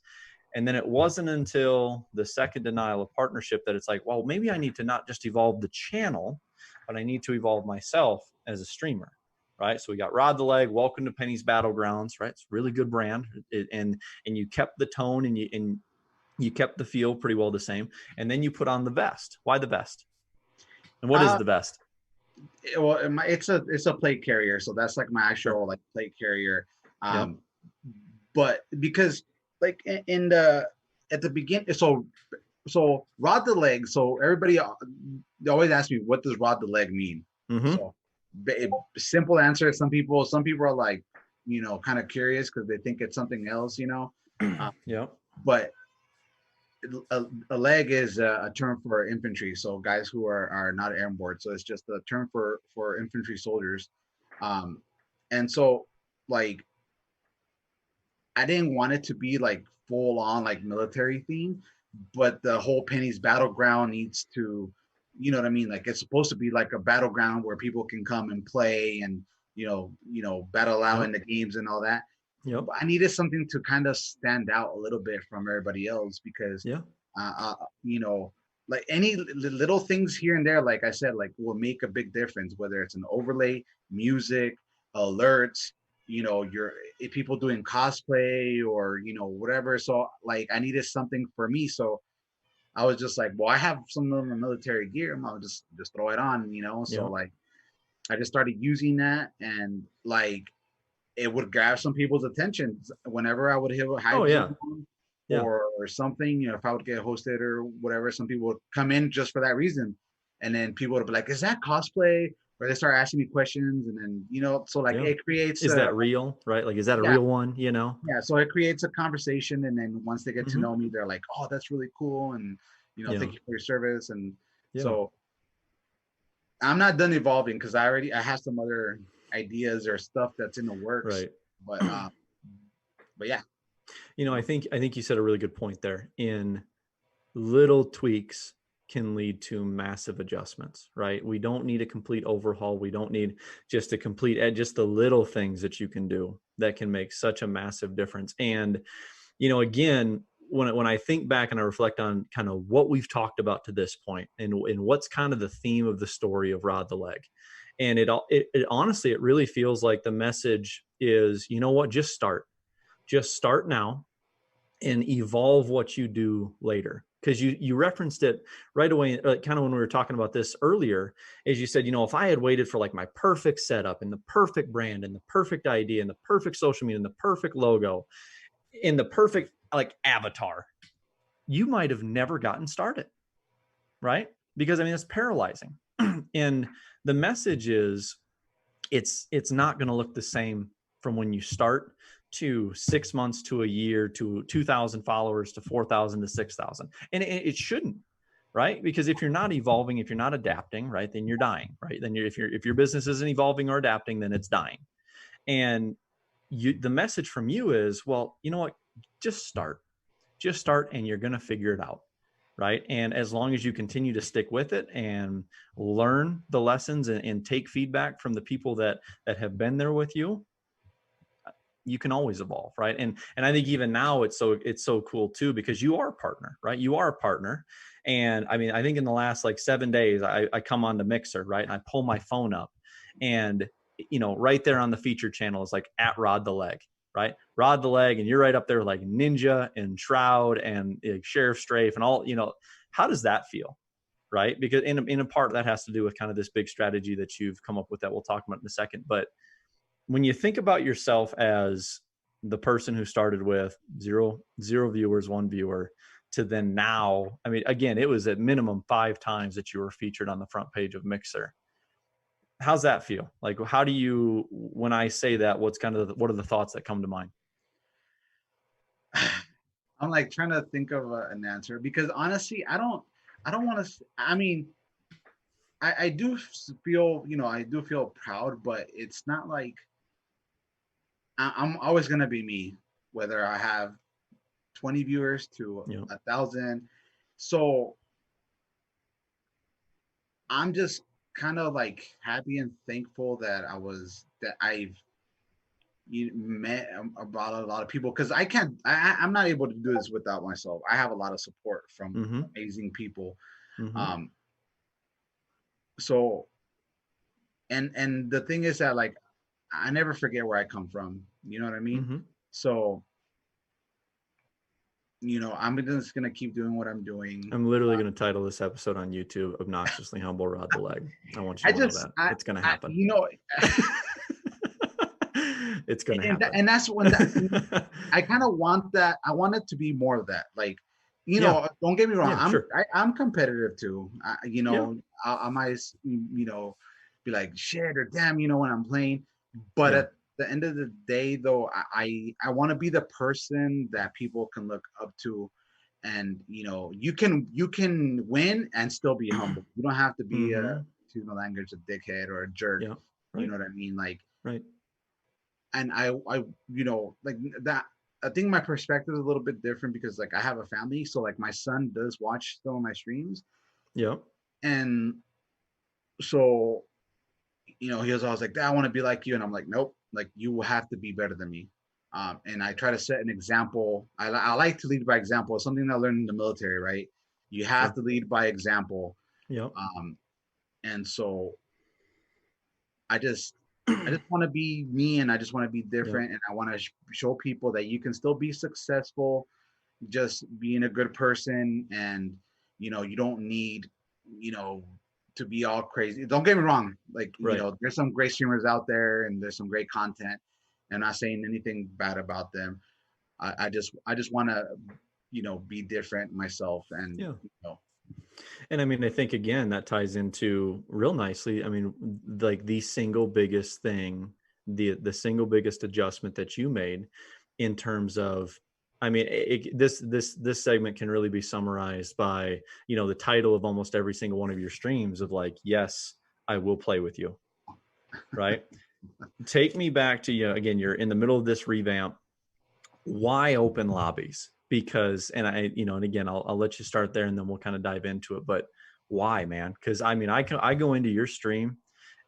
And then it wasn't until the second denial of partnership that it's like, well, maybe I need to not just evolve the channel, but I need to evolve myself as a streamer, right? So we got Rod the Leg, welcome to Penny's Battlegrounds, right? It's a really good brand. And you kept the tone and you kept the feel pretty well the same. And then you put on the vest. Why the vest? And what is the vest? Well, it's a plate carrier, so that's like my actual like plate carrier. Yep. But because like in the at the beginning, so Rod the Leg. So everybody they always ask me, what does Rod the Leg mean? Mm-hmm. So simple answer. Some people are like, kind of curious because they think it's something else, Yeah. But a leg is a term for infantry, so guys who are not airborne. So it's just a term for infantry soldiers. And so like I didn't want it to be like full on like military theme, but the whole Penny's Battleground needs to, you know what I mean? Like it's supposed to be like a battleground where people can come and play and battle out in the games and all that. Yep. But I needed something to kind of stand out a little bit from everybody else because, Yeah. Like any little things here and there, like I said, like will make a big difference, whether it's an overlay, music, alerts, your people doing cosplay or whatever. So like I needed something for me. So I was just like, well, I have some of the military gear. I'll just throw it on, So like I just started using that, and like it would grab some people's attention whenever I would hit hype or something. If I would get hosted or whatever, some people would come in just for that reason, and then people would be like, "Is that cosplay?" Or they start asking me questions, and then so like it creates. Is that real, right? Like, is that a real one? Yeah. So it creates a conversation, and then once they get to know me, they're like, "Oh, that's really cool," and thank you for your service, and so I'm not done evolving because I have some other ideas or stuff that's in the works. Right. But yeah. I think you said a really good point there. In little tweaks can lead to massive adjustments, right? We don't need a complete overhaul. We don't need just a complete just the little things that you can do that can make such a massive difference. And, again, when I think back and I reflect on kind of what we've talked about to this point and what's kind of the theme of the story of Rod the Leg, and it honestly, it really feels like the message is, just start now and evolve what you do later. Because you referenced it right away, kind of when we were talking about this earlier, as you said, if I had waited for like my perfect setup and the perfect brand and the perfect idea and the perfect social media and the perfect logo and the perfect like avatar, you might have never gotten started, right? Because it's paralyzing. And the message is, it's not going to look the same from when you start to 6 months to a year to 2,000 followers to 4,000 to 6,000. And it shouldn't, right? Because if you're not evolving, if you're not adapting, right, then you're dying, right? Then if your business isn't evolving or adapting, then it's dying. And the message from you is, well, you know what? Just start and you're going to figure it out, right? And as long as you continue to stick with it and learn the lessons and take feedback from the people that have been there with you, you can always evolve, right? And I think even now it's so cool too, because you are a partner, right? You are a partner. And I mean, I think in the last like 7 days, I come on to Mixer, right? And I pull my phone up, and right there on the featured channel is like at Rod the Leg, right? Rod the Leg, and you're right up there like Ninja and Shroud and Sheriff Strafe and all. How does that feel? Right? Because in a part that has to do with kind of this big strategy that you've come up with that we'll talk about in a second. But when you think about yourself as the person who started with zero viewers, 1 viewer, to then now, I mean, again, it was at minimum 5 times that you were featured on the front page of Mixer. How's that feel? Like, how do you, when I say that, what are the thoughts that come to mind? I'm like trying to think of an answer because honestly, I don't want to. I mean, I do feel, I do feel proud, but it's not like I'm always gonna be me, whether I have 20 viewers to Yeah. 1,000. So I'm just kind of like happy and thankful that I've met about a lot of people because I'm not able to do this without myself. I have a lot of support from Mm-hmm. amazing people. Mm-hmm. Um, so and the thing is that like I never forget where I come from. You know what I mean? Mm-hmm. So I'm just gonna keep doing what I'm doing. I'm literally going to title this episode on YouTube "Obnoxiously Humble Rod the Leg." I want you I to know just that it's going to I happen. It's going to happen. and that's when I kind of want that. I want it to be more of that. Like, Yeah. don't get me wrong. Yeah. Sure. I'm competitive too. Yeah. I might, be like shit or damn, when I'm playing. But Yeah. at the end of the day, though, I want to be the person that people can look up to, and you can win and still be humble. You don't have to be Mm-hmm. excuse my language, a dickhead or a jerk. Yeah. You Right. know what I mean? Like, Right. and like that. I think my perspective is a little bit different because like I have a family, so like my son does watch some of my streams, Yeah. and so he was always like, "I want to be like you," and I'm like, "Nope, like you will have to be better than me." And I try to set an example. I like to lead by example. It's something I learned in the military, right? You have Sure. to lead by example. Yeah. Um, and so I just I just want to be me, and I just want to be Yeah. different, and I want to show people that you can still be successful just being a good person, and you don't need you know to be all crazy. Don't get me wrong, like Right. there's some great streamers out there and there's some great content. I'm not saying anything bad about them. I just want to be different myself, and Yeah. you know And I mean, I think again that ties into real nicely. I mean, like the single biggest thing, the single biggest adjustment that you made in terms of, I mean, this segment can really be summarized by the title of almost every single one of your streams of like, yes, I will play with you, right? Take me back to again. You're in the middle of this revamp. Why open lobbies? Because, and and again, I'll let you start there and then we'll kind of dive into it. But why, man? Because I mean, I go into your stream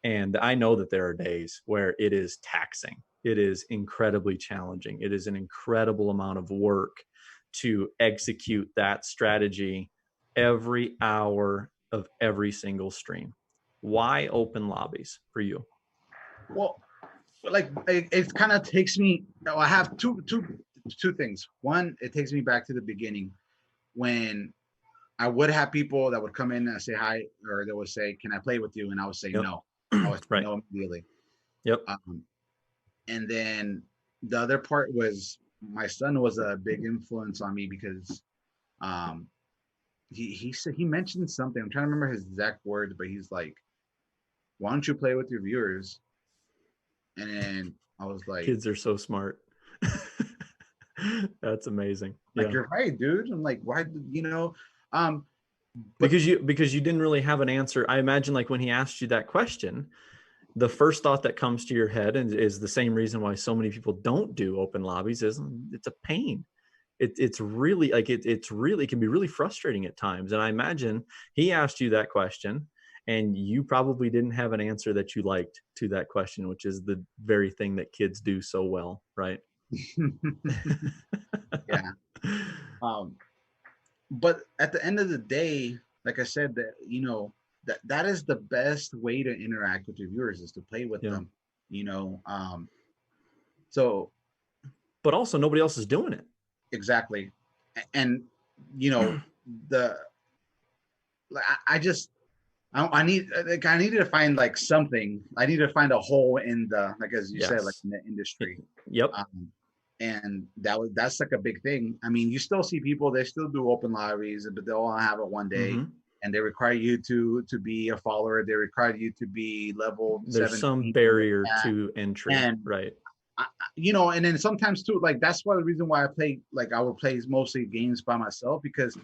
and I know that there are days where it is taxing. It is incredibly challenging. It is an incredible amount of work to execute that strategy every hour of every single stream. Why open lobbies for you? well, like it kind of takes me. I have two things. One, it takes me back to the beginning when I would have people that would come in and say hi, or they would say, "Can I play with you?" And I would say Yep. no. I would say Right. no immediately. Yep. And then the other part was my son was a big influence on me because um, he said he mentioned something. I'm trying to remember his exact words, but he's like, "Why don't you play with your viewers?" And then I was like, Kids are so smart. That's amazing. "Like Yeah. you're right, dude." I'm like, "Why?" Um, but Because you didn't really have an answer. I imagine like when he asked you that question, the first thought that comes to your head and is the same reason why so many people don't do open lobbies is it's a pain. it's really like it's really, it can be really frustrating at times. And I imagine he asked you that question and you probably didn't have an answer that you liked to that question, which is the very thing that kids do so well, right? Yeah. Um, but at the end of the day, like I said, that that is the best way to interact with your viewers is to play with Yeah. them. You know, um, so But also nobody else is doing it. exactly, and you know the I just I need like I needed to find like something. I need to find a hole in the like as you said like Yes. in the industry. Yep. Um, and that's like a big thing. I mean, you still see people they still do open lotteries, but they'll all have it one day, Hmm. and they require you to be a follower. They require you to be level There's some 17 and barrier to entry, and right? and then sometimes too, like that's why the reason why I play like I would play mostly games by myself because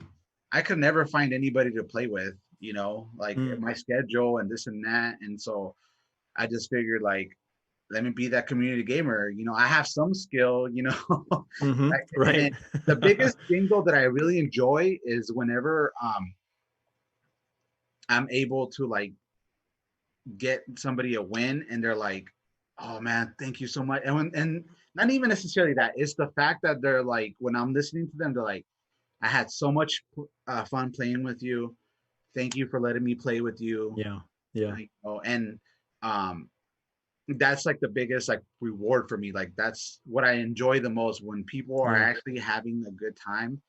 I could never find anybody to play with. Like Mm, my schedule and this and that, and so I just figured like let me be that community gamer. I have some skill, hmm. and then Right. the biggest thing though that I really enjoy is whenever I'm able to like get somebody a win and they're like, "Oh man, thank you so much." And not even necessarily that. It's the fact that they're like when I'm listening to them, they're like, "I had so much fun playing with you. Thank you for letting me play with you." Yeah. Yeah. And um that's like the biggest like reward for me. Like that's what I enjoy the most when people are Yeah. actually having a good time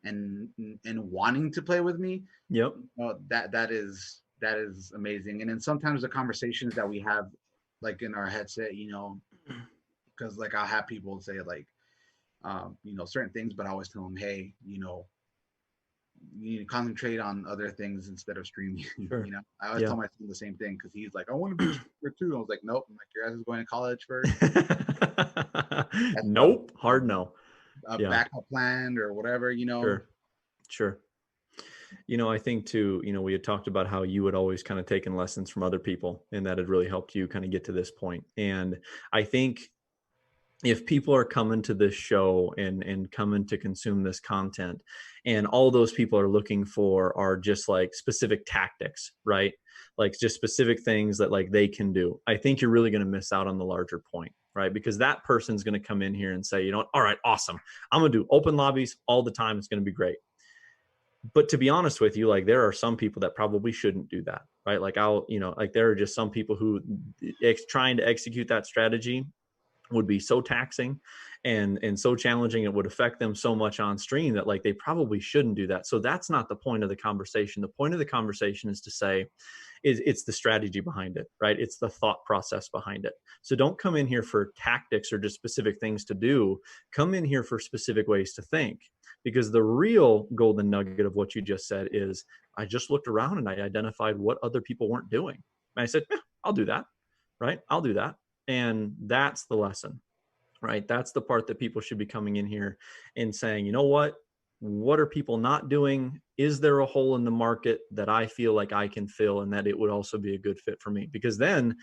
and wanting to play with me. Yep. That is amazing. And then sometimes the conversations that we have like in our headset, because like I'll have people say like certain things, but I always tell them, hey, you need to concentrate on other things instead of streaming. Sure. I always Yeah. tell my son the same thing because he's like, I want to be a streamer too. I was like, nope. I'm like, your ass is going to college first. That's Nope. Hard no. a Yeah. backup plan or whatever. Sure. Sure. I think too, we had talked about how you had always kind of taken lessons from other people and that had really helped you kind of get to this point. And I think if people are coming to this show and coming to consume this content and all those people are looking for are just like specific tactics, right? Like just specific things that like they can do, I think you're really going to miss out on the larger point, right? Because that person's going to come in here and say, all right, awesome, I'm going to do open lobbies all the time, it's going to be great. But to be honest with you, like there are some people that probably shouldn't do that, right? Like like there are just some people who trying to execute that strategy would be so taxing and so challenging, it would affect them so much on stream that like they probably shouldn't do that. So that's not the point of the conversation. The point of the conversation is to say it's the strategy behind it, right? It's the thought process behind it. So don't come in here for tactics or just specific things to do. Come in here for specific ways to think, because the real golden nugget of what you just said is I just looked around and I identified what other people weren't doing and I said, I'll do that, right? I'll do that. And that's the lesson, right? That's the part that people should be coming in here and saying, what are people not doing? Is there a hole in the market that I feel like I can fill and that it would also be a good fit for me? Because then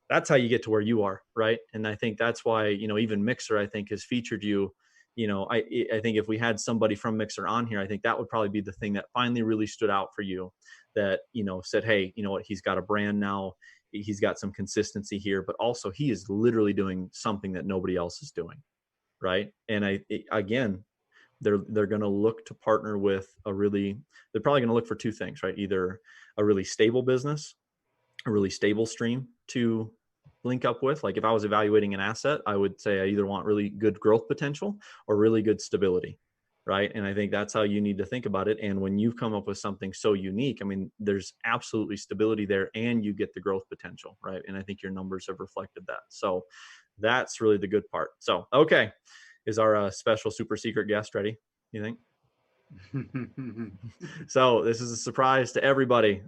that's how you get to where you are, right? And I think that's why, even Mixer, I think, has featured you. I think if we had somebody from Mixer on here, I think that would probably be the thing that finally really stood out for you, that, said, hey, you know what, he's got a brand now, he's got some consistency here, but also he is literally doing something that nobody else is doing, right? And again, they're going to look to partner with they're probably going to look for two things, right? Either a really stable business, a really stable stream to link up with. Like if I was evaluating an asset, I would say I either want really good growth potential or really good stability, right? And I think that's how you need to think about it. And when you've come up with something so unique, I mean, there's absolutely stability there and you get the growth potential, right? And I think your numbers have reflected that. So that's really the good part. So, okay. Is our special super secret guest ready, you think? So this is a surprise to everybody,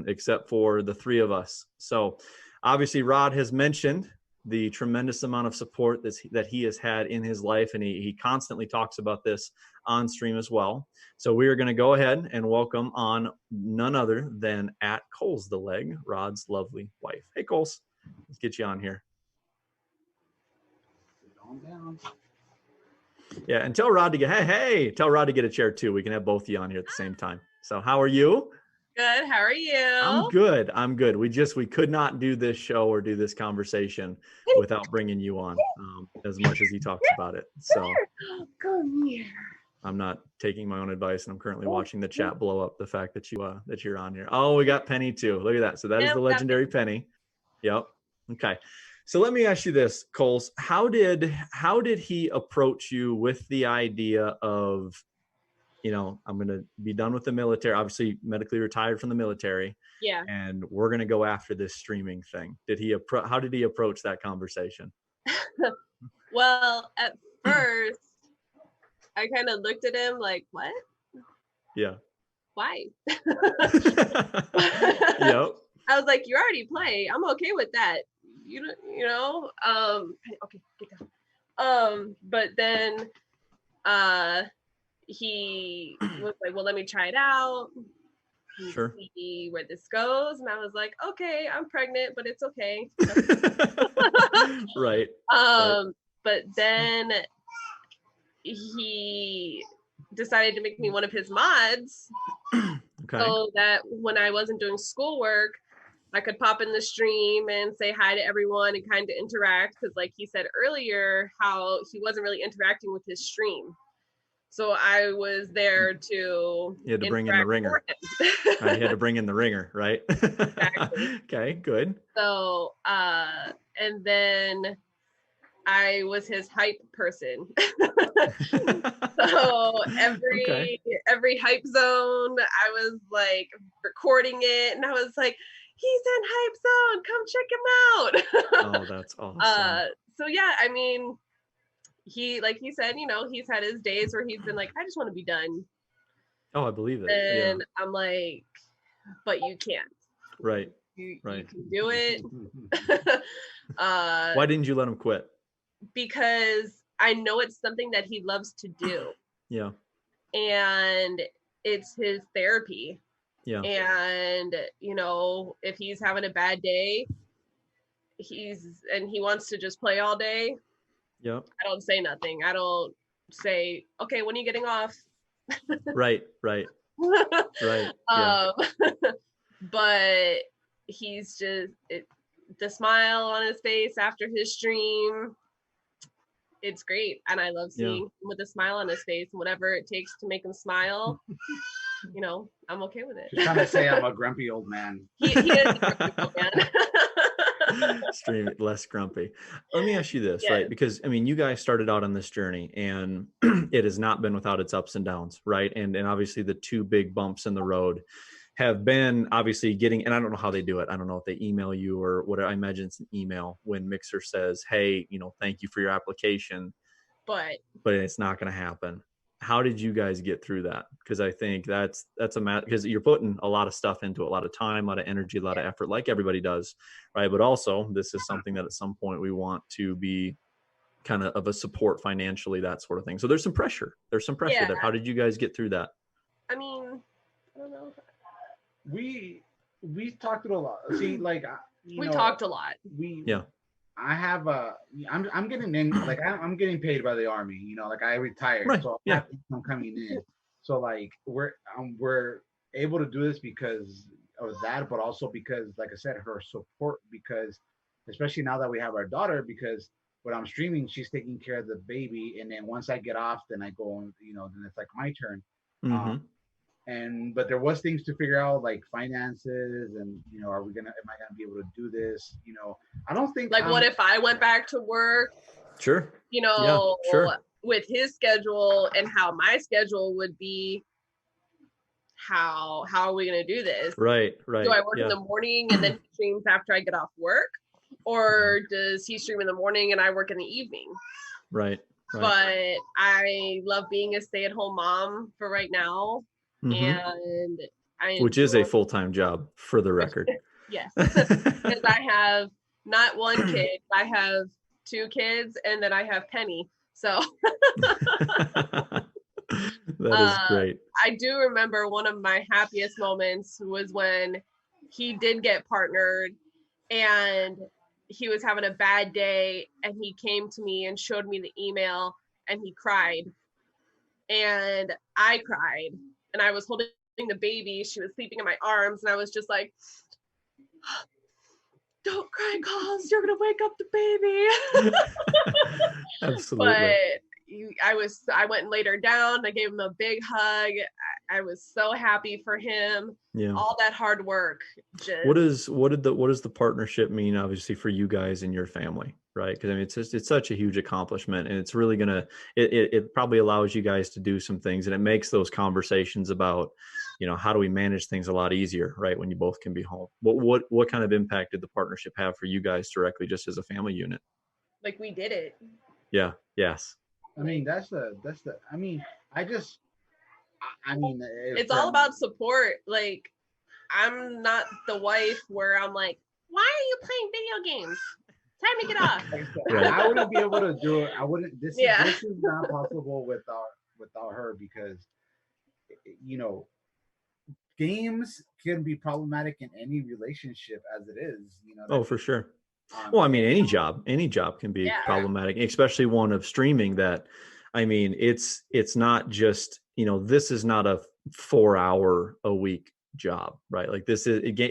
except for the three of us. So obviously Rod has mentioned the tremendous amount of support that he has had in his life, and he constantly talks about this on stream as well. So we are going to go ahead and welcome on none other than at Coles the Leg, Rod's lovely wife. Hey Coles, let's get you on here. Calm down. Yeah, and tell Rod to get tell Rod to get a chair too. We can have both of you on here at the same time. So how are you? Good. How are I'm you? good. I'm good. We could not do this show or do this conversation without bringing you on, as much as he talks about it. So Come here. I'm not taking my own advice, and I'm currently watching the chat blow up the fact that you're on here. Oh, we got Penny too. Look at that. So that is the legendary Penny. Yep. Okay. So let me ask you this, Coles. How did he approach you with the idea of, I'm going to be done with the military, obviously medically retired from the military. Yeah. And we're going to go after this streaming thing. How did he approach that conversation? Well, at first, I kind of looked at him like, what? Yeah. Why? Yep. I was like, you already play. I'm okay with that. Okay, get down. But then he was like, well, let me try it out. Sure. See where this goes. And I was like, okay, I'm pregnant, but it's okay. Right. But then he decided to make me one of his mods. Okay. So that when I wasn't doing schoolwork, I could pop in the stream and say hi to everyone and kind of interact. Because like he said earlier, how he wasn't really interacting with his stream. So I was there to. You had to bring in the ringer. You had to bring in the ringer, right? Exactly. Okay, good. So, and then I was his hype person. So every hype zone, I was like recording it, and I was like, he's in hype zone, come check him out. Oh, that's awesome. So yeah, I mean, like he said, he's had his days where he's been like, I just want to be done. Oh, I believe it. And yeah. I'm like, but you can't. Right. You can do it. Why didn't you let him quit? Because I know it's something that he loves to do. Yeah. And it's his therapy. Yeah. And, if he's having a bad day, he wants to just play all day. Yep. I don't say nothing. I don't say, okay, when are you getting off? Right. Right. Yeah. But he's just the smile on his face after his stream. It's great, and I love seeing him with a smile on his face, and whatever it takes to make him smile. I'm okay with it. You're trying to say I'm a grumpy old man. He is a grumpy old man. Stream less grumpy. Let me ask you this, right? Because you guys started out on this journey, and it has not been without its ups and downs, right? And obviously the two big bumps in the road have been obviously getting, and I don't know how they do it. I don't know if they email you or what. I imagine it's an email when Mixer says, hey, thank you for your application, but it's not going to happen. How did you guys get through that? Because I think that's a matter, because you're putting a lot of stuff into it, a lot of time, a lot of energy, a lot of effort, like everybody does, right? But also this is something that at some point we want to be kind of a support financially, that sort of thing. So there's some pressure there. How did you guys get through that? I mean, I don't know. We talked it a lot. See, like we talked a lot. I have I'm getting in, like I'm getting paid by the Army. Like I retired, right. So I'm coming in. So like we're able to do this because of that, but also because, like I said, her support. Because especially now that we have our daughter, because when I'm streaming, she's taking care of the baby, and then once I get off, then I go and then it's like my turn. Mm-hmm. But there was things to figure out, like finances, and am I gonna be able to do this? I don't think, like, what if I went back to work? Sure. Sure. With his schedule and how my schedule would be, how are we gonna do this? Right. Do I work in the morning and then he streams after I get off work, or does he stream in the morning and I work in the evening? Right. But I love being a stay-at-home mom for right now. Mm-hmm. And which is a full-time job, for the record. Yes, because I have not one kid, I have 2 kids, and then I have Penny. So that is great. I do remember one of my happiest moments was when he did get partnered, and he was having a bad day, and he came to me and showed me the email and he cried, and I cried, and I was holding the baby. She was sleeping in my arms, and I was just like, don't cry, Calls, you're gonna wake up the baby. Absolutely. But I went and laid her down. I gave him a big hug. I was so happy for him. Yeah. All that hard work. What does the partnership mean, obviously, for you guys and your family, right? Because I mean, it's such a huge accomplishment, and it's really it probably allows you guys to do some things, and it makes those conversations about, how do we manage things a lot easier, right? When you both can be home. What kind of impact did the partnership have for you guys directly, just as a family unit? Like, we did it. Yeah. Yes. I mean, I mean, I mean, it's all about support. Like, I'm not the wife where I'm like, why are you playing video games? Time to get off. Right. I wouldn't be able to do it. I wouldn't. This is not possible without her, because games can be problematic in any relationship as it is. Oh, for sure. Well, I mean, any job can be problematic, especially one of streaming that, I mean, it's not just, this is not a 4-hour a week job, right? Like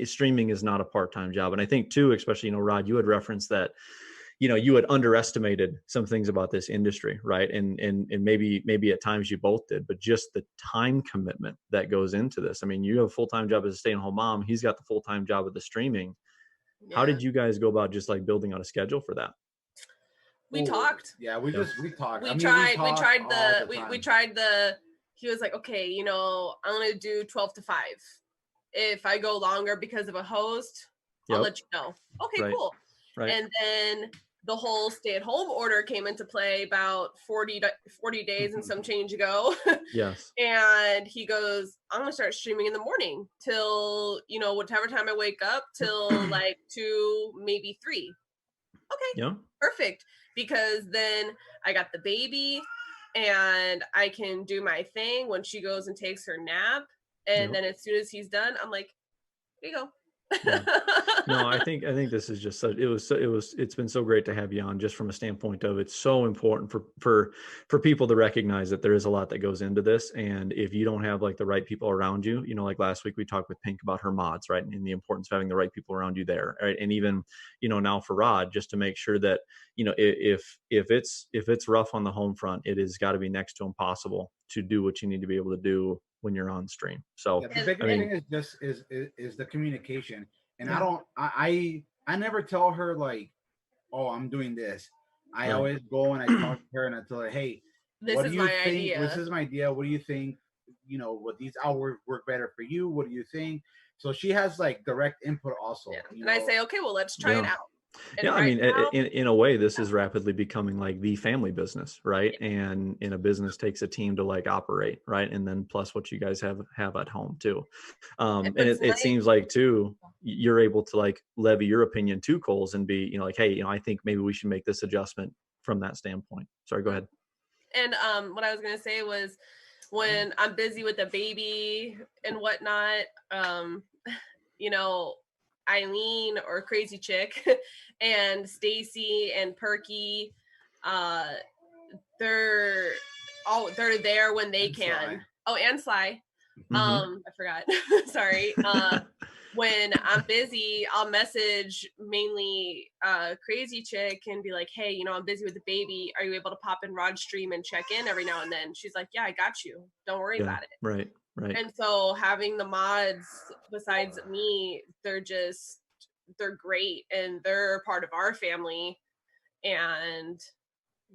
streaming is not a part-time job. And I think too, especially, Rod, you had referenced that, you had underestimated some things about this industry, right? And maybe at times you both did, but just the time commitment that goes into this. I mean, you have a full-time job as a stay-at-home mom. He's got the full-time job of the streaming. Yeah. How did you guys go about just like building out a schedule for that? We talked. Yeah, we talked. We tried the, he was like, okay, I'm going to do 12 to 5. If I go longer because of a host, I'll let you know. Okay, cool. Right. And then the whole stay-at-home order came into play about 40 days and some change ago. Yes. And he goes, I'm going to start streaming in the morning till, whatever time I wake up, till like 2, maybe 3. Okay. Yeah. Perfect. Because then I got the baby and I can do my thing when she goes and takes her nap. And then as soon as he's done, I'm like, here you go. Yeah. No, I think this is just it's been so great to have you on, just from a standpoint of, it's so important for people to recognize that there is a lot that goes into this. And if you don't have like the right people around you, like last week we talked with Pink about her mods, right? And the importance of having the right people around you there, right? And even, now for Rod, just to make sure that, if it's rough on the home front, it has got to be next to impossible to do what you need to be able to do when you're on stream. So the biggest thing is just is the communication. And I never tell her like, oh, I'm doing this. I always go and I talk to her and I tell her, hey, this is my idea. This is my idea. What do you think? What these hours work better for you? What do you think? So she has like direct input also. And I say, okay, well, let's try it out. And I mean, in a way, this is rapidly becoming like the family business, right? And in a business takes a team to like operate, right? And then plus what you guys have at home too. And it seems like too, you're able to like levy your opinion to Coles and be, like, hey, I think maybe we should make this adjustment from that standpoint. Sorry, go ahead. And what I was gonna say was, when I'm busy with the baby and whatnot, Eileen or Crazy Chick and Stacy and Perky, they're there when they can. Sly. Oh, and Sly. I forgot. Sorry. When I'm busy, I'll message mainly Crazy Chick and be like, hey, I'm busy with the baby. Are you able to pop in Rod's stream and check in every now and then? She's like, yeah, I got you. Don't worry about it. Right. Right. And so having the mods besides me, they're great, and they're part of our family, and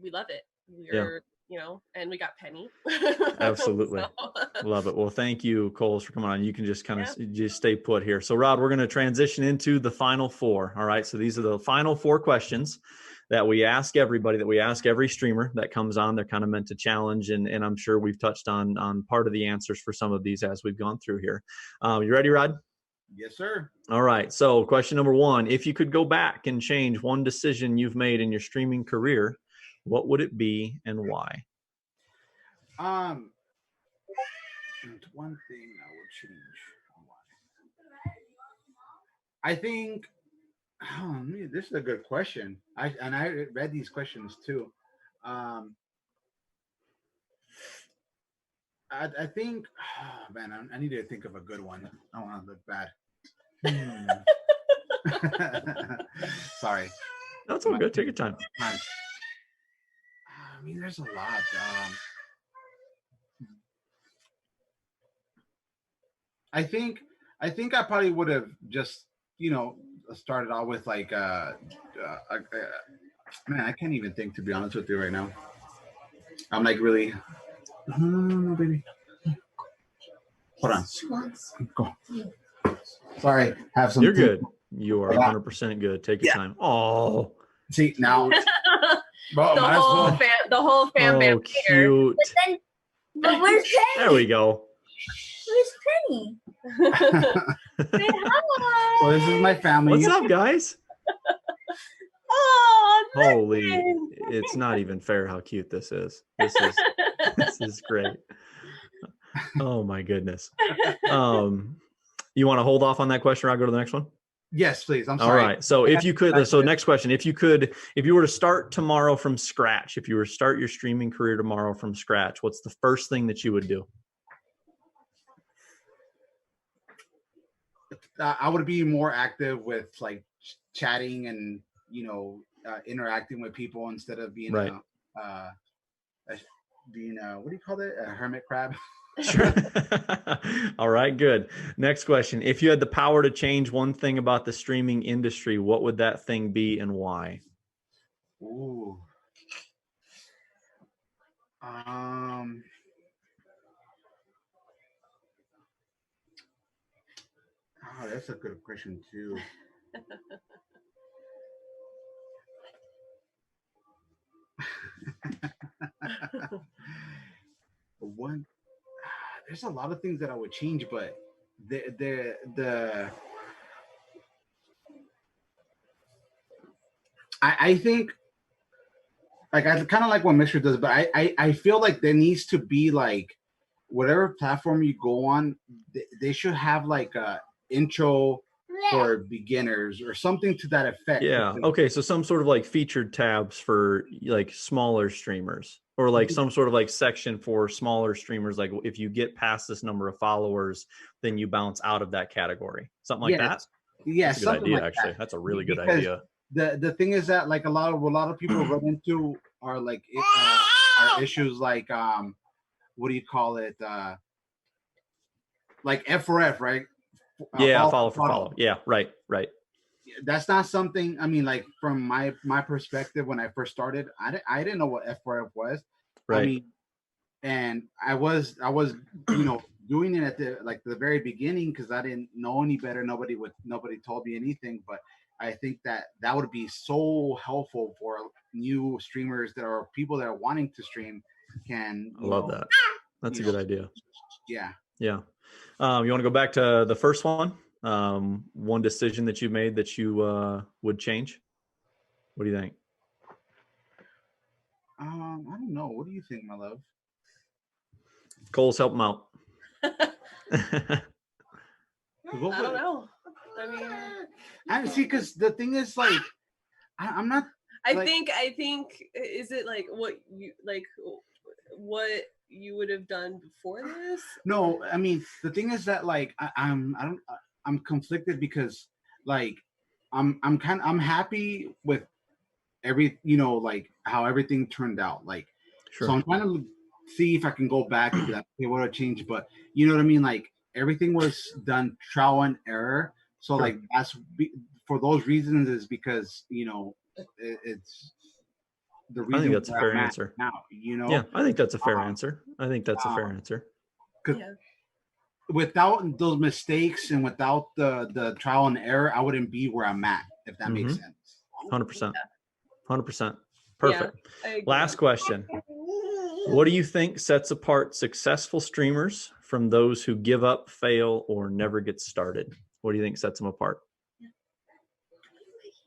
we love it. We're, and we got Penny. Absolutely. Love it. Well, thank you, Coles, for coming on. You can just kind of just stay put here. So Rod, we're going to transition into the final 4. All right. So these are the final 4 questions that we ask everybody, that we ask every streamer that comes on. They're kind of meant to challenge, and I'm sure we've touched on part of the answers for some of these as we've gone through here. You ready, Rod? Yes, sir. All right. So question number 1, if you could go back and change one decision you've made in your streaming career, what would it be and why? One thing I would change. I think, this is a good question. I read these questions too. I think, oh, man, I need to think of a good one. I don't want to look bad. Sorry. That's all good. Take your time. I mean, there's a lot. I think I probably would have just, started out with like man, I can't even think, to be honest with you right now. I'm like really, no, baby. Hold on. Go. Sorry, have some. You're good. You are 100% good. Take your time. Oh, see now. Bro, the whole fam oh, bam here. cute. But where's Penny? There we go. Where's Penny? Say hi. So this is my family. What's up, guys? Oh, Holy, it's not even fair how cute this is. This is great. Oh my goodness. You want to hold off on that question or I'll go to the next one? Yes, please. I'm sorry. All right. So if you could, so next question, if you were to start tomorrow from scratch, if you were to start your streaming career tomorrow from scratch, what's the first thing that you would do? I would be more active with like chatting and interacting with people instead of being right. Being what do you call it? A hermit crab. Sure. All right, good. Next question. If you had the power to change one thing about the streaming industry, what would that thing be and why? Ooh. Oh, that's a good question too. One, there's a lot of things that I would change, but I think like I kind of like what Mr. does, but I feel like there needs to be like whatever platform you go on, they should have like a intro for beginners or something to that effect. Yeah. Okay. So some sort of like featured tabs for like smaller streamers, or like some sort of like section for smaller streamers. Like if you get past this number of followers, then you bounce out of that category. Something like that. Yeah. That's a good idea, actually. That's a really good idea. The thing is that like a lot of people run into are like are issues like what do you call it? Like F4F, right? Yeah, follow for follow. Yeah, right. That's not something. I mean, like from my perspective, when I first started, I didn't know what F4F was. Right. I mean, and I was doing it at the very beginning because I didn't know any better. Nobody told me anything. But I think that would be so helpful for new streamers that are people that are wanting to stream. I love that. That's a good idea. Yeah. Yeah. You want to go back to the first one? One decision that you made that you would change? What do you think? I don't know. What do you think, my love? Cole's help him out. I don't know. I mean, I see, because the thing is, like, I'm not. I think is it like what you would have done before this? No, I mean the thing is that like I'm conflicted because like I'm happy with like how everything turned out, like sure. So I'm trying to see if I can go back and be like, okay, what would I change? But you know what I mean, like everything was done trial and error, so sure. Like that's for those reasons is because it's the reason. I think that's a fair answer. Now, Yeah, I think that's a fair answer. I think that's a fair answer. Yeah. Without those mistakes and without the trial and error, I wouldn't be where I'm at, if that makes sense. 100%. 100%. Perfect. Yeah, last question. What do you think sets apart successful streamers from those who give up, fail, or never get started? What do you think sets them apart?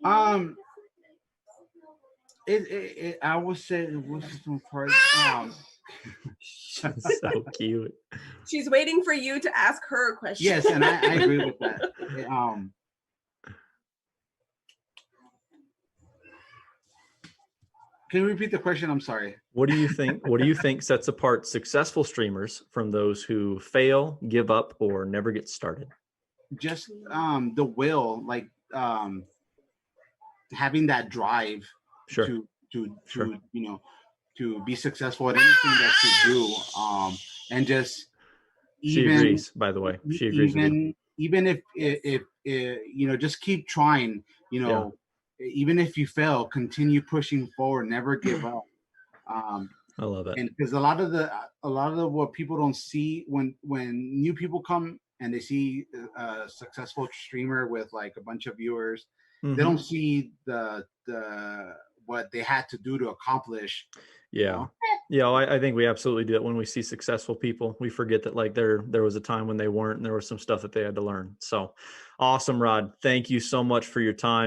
I would say what's some part. So cute. She's waiting for you to ask her a question. Yes, and I agree with that. Can you repeat the question? I'm sorry. What do you think sets apart successful streamers from those who fail, give up, or never get started? Just the will, like having that drive Sure. to Sure. you know, to be successful at anything that you do, and just She even agrees, by the way. She agrees with you. even if you know, just keep trying, you know, even if you fail, continue pushing forward, never give up. I love it. And because a lot of the what people don't see when new people come and they see a successful streamer with like a bunch of viewers, they don't see the what they had to do to accomplish. Yeah. You know? Yeah, I think we absolutely do it when we see successful people. We forget that like there was a time when they weren't, and there was some stuff that they had to learn. So awesome, Rod. Thank you so much for your time.